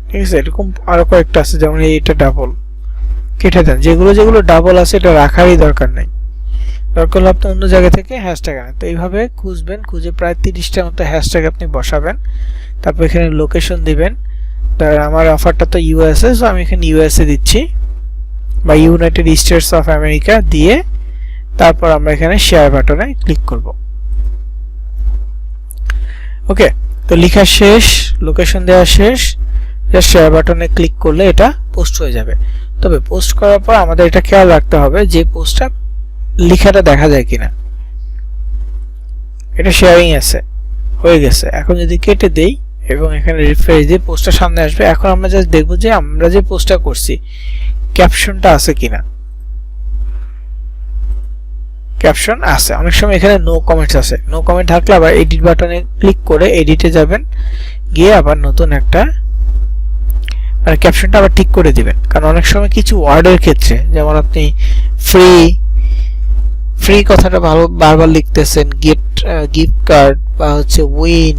ঠিক আছে, এরকম আরো কয়েকটা আছে, যেমন এইটা ডাবল কেটে দেন। যেগুলো ডাবল আছে এটা রাখারই দরকার নেই, দরকার হলে আপনি অন্য জায়গা থেকে হ্যাশট্যাগ আনেন। তো এইভাবে খুঁজবেন, খুঁজে প্রায় 30টার মতো হ্যাশট্যাগ আপনি বসাবেন। তারপর এখানে লোকেশন দিবেন। আমার অফারটা তো ইউএসএ, সো আমি এখানে ইউএসএ দিচ্ছি, বা ইউনাইটেড স্টেটস অফ আমেরিকা দিয়ে তারপর আমরা এখানে শেয়ার বাটনে ক্লিক করব। ওকে, তো লেখা শেষ, লোকেশন দেওয়া শেষ, জাস্ট শেয়ার বাটনে ক্লিক করলে এটা পোস্ট হয়ে যাবে। তবে পোস্ট করার পর আমাদের এটা খেয়াল রাখতে হবে যে পোস্টটা লেখাটা দেখা যায় কিনা। এটা শেয়ারিং আছে, হয়ে গেছে। এখন যদি কেটে দেই এবং এখানে রিফ্রেশ দিই, পোস্টটা সামনে আসবে। এখন আমরা জাস্ট দেখব যে আমরা যে পোস্টটা করছি ক্যাপশনটা আছে কিনা। ক্যাপশন আছে, অনেক সময় এখানে নো কমেন্টস আছে। নো কমেন্ট থাকলে আবার এডিট বাটনে ক্লিক করে এডিটে যাবেন, গিয়ে আবার নতুন একটা মানে ক্যাপশনটা আবার ঠিক করে দিবেন। কারণ অনেক সময় কিছু ওয়ার্ডের ক্ষেত্রে, যেমন আপনি ফ্রি কথাটা বারবার লিখতেছেন, গিফট কার্ড বা হচ্ছে উইন,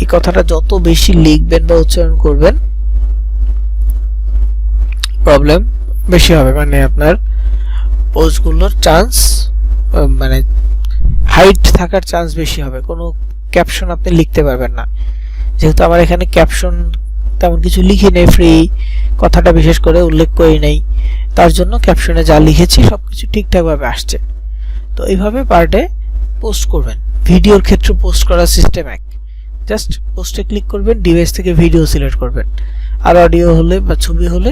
এই কথাটা যত বেশি লিখবেন বা উচ্চারণ করবেন প্রবলেম বেশি হবে, মানে আপনার পোস্টগুলোর চান্স মানে হাইট থাকার চান্স বেশি হবে, কোনো ক্যাপশন আপনি লিখতে পারবেন না। যেহেতু আমার এখানে ক্যাপশন তেমন কিছু লিখি নেই, ফ্রি কথাটা বিশেষ করে উল্লেখ করি নাই, তার জন্য ক্যাপশনে যা লিখেছি সবকিছু ঠিকঠাকভাবে আসছে। তো এইভাবে পার ডে পোস্ট করবেন। ভিডিওর ক্ষেত্রে পোস্ট করার সিস্টেম এক, জাস্ট পোস্টে ক্লিক করবেন, ডিভাইস থেকে ভিডিও সিলেক্ট করবেন, আর অডিও হলে বা ছবি হলে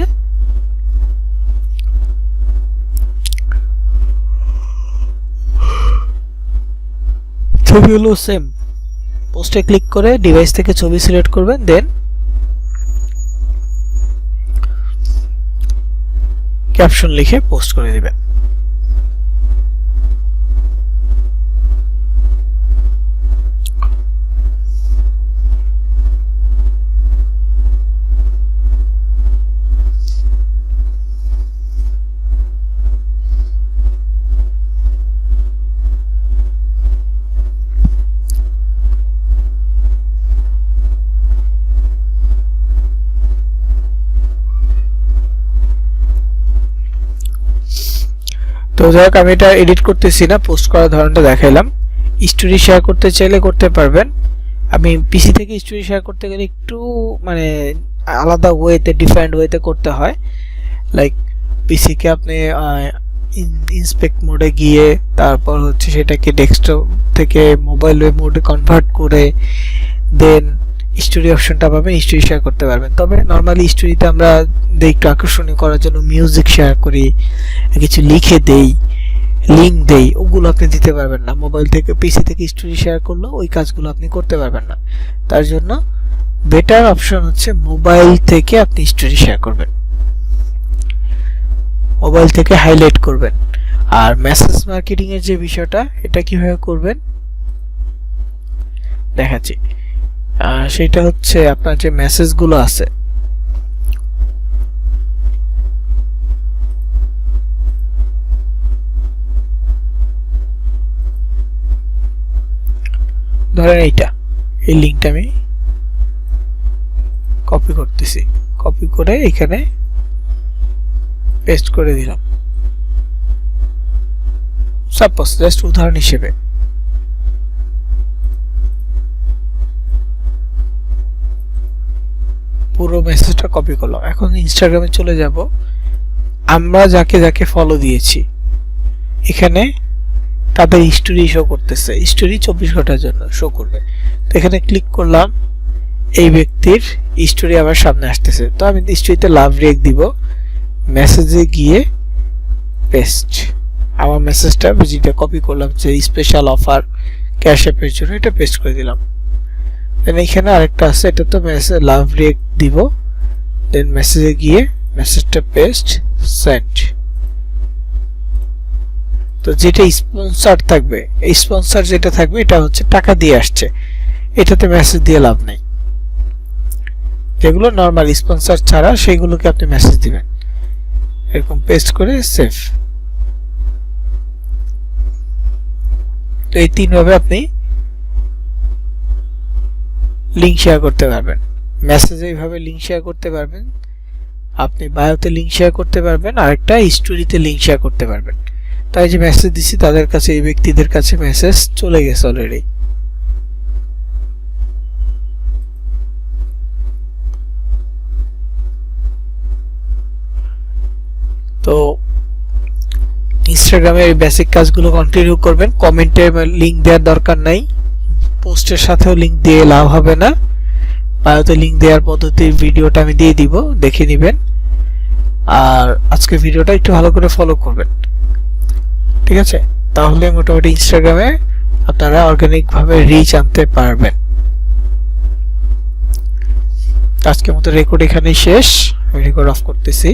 ছবি হলো সেম, পোস্টে ক্লিক করে ডিভাইস থেকে ছবি সিলেক্ট করবেন, দেন ক্যাপশন লিখে পোস্ট করে দিবেন। তো যাই হোক, আমি এটা এডিট করতেছি না, পোস্ট করার ধরনটা দেখাইলাম। স্টোরি শেয়ার করতে চাইলে করতে পারবেন। আমি পিসি থেকে স্টোরি শেয়ার করতে গেলে একটু মানে আলাদা ওয়েতে, ডিফারেন্ট ওয়েতে করতে হয়। লাইক পিসিকে আপনি ইন্সপেক্ট মোডে গিয়ে তারপর হচ্ছে সেটাকে ডেস্কটপ থেকে মোবাইল ওয়েব মোডে কনভার্ট করে দেন স্টোরি অপশনটা পাবেন, স্টোরি শেয়ার করতে পারবেন। তবে নর্মালি স্টোরিতে আমরা একটু আকর্ষণীয় করার জন্য মিউজিক শেয়ার করি, কিছু লিখে দেই, লিঙ্ক দেই, ওগুলো আপনি দিতে পারবেন না। মোবাইল থেকে পিসি থেকে স্টোরি শেয়ার করলেও ওই কাজগুলো আপনি করতে পারবেন না। তার জন্য বেটার অপশন হচ্ছে মোবাইল থেকে আপনি স্টোরি শেয়ার করবেন, মোবাইল থেকে হাইলাইট করবেন। আর মেসেজ মার্কেটিং এর যে বিষয়টা, এটা কিভাবে করবেন দেখাচ্ছি। সেটা হচ্ছে আপনার যে মেসেজগুলো আছে, ধরেন এই লিঙ্কটা আমি কপি করতেছি, কপি করে এখানে পেস্ট করে দিলাম। সাপোজ জাস্ট উদাহরণ হিসেবে, পুরো মেসেজটা কপি করলাম। এখন ইনস্টাগ্রামে চলে যাব, আমরা যাকে যাকে ফলো দিয়েছি এখানে তাদের হিস্টোরি শো করতেছে, হিস্টোরি 24 ঘন্টার জন্য শো করবে। তো এখানে ক্লিক করলাম, এই ব্যক্তির হিস্টোরি আমার সামনে আসতেছে। তো আমি হিস্টোরিতে লাভ রিয়েক্ট দিব, মেসেজে গিয়ে পেস্ট, আমার মেসেজটা যেটা কপি করলাম যে স্পেশাল অফার ক্যাশ অ্যাপের জন্য, এটা পেস্ট করে দিলাম। দেন এখানে আরেকটা আছে, এটা তো মেসেজ লাভ রিয়েক্ট দিব, দেন মেসেজে গিয়ে মেসেজটা পেস্ট, সেন্ড। তো যেটা স্পন্সর থাকবে, এই স্পন্সর যেটা থাকবে এটা হচ্ছে টাকা দিয়ে আসছে, এটাতে মেসেজ দিয়ে লাভ নাই। যেগুলো নরমাল স্পন্সর ছাড়া সেগুলোকে আপনি মেসেজ দিবেন। এরকম পেস্ট করে সেভ। তো এই তিন ভাবে আপনি লিংক শেয়ার করতে পারবেন। মেসেজে এইভাবে লিংক শেয়ার করতে পারবেন, আপনি বায়োতে লিংক শেয়ার করতে পারবেন, আরেকটা স্টোরিতে লিংক শেয়ার করতে পারবেন। তাই যে মেসেজ দিছি তাদের কাছে, এই ব্যক্তিদের কাছে মেসেজ চলে গেছে অলরেডি। তো ইনস্টাগ্রামে এই বেসিক কাজগুলো কন্টিনিউ করবেন। কমেন্টে লিংক দেওয়ার দরকার নাই, পোস্টের সাথেও লিংক দিয়ে লাভ হবে না। বায়োতে লিংক দেওয়ার পদ্ধতির ভিডিওটা আমি দিয়ে দিব, দেখে নেবেন। আর আজকে ভিডিওটা একটু ভালো করে ফলো করবেন, ঠিক আছে? তাহলে মোটামুটি ইনস্টাগ্রামে আপনারা অর্গানিক ভাবে রিচ আনতে পারবেন। আজকের মতো রেকর্ড এখানেই শেষ, আমি রেকর্ড অফ করতেছি।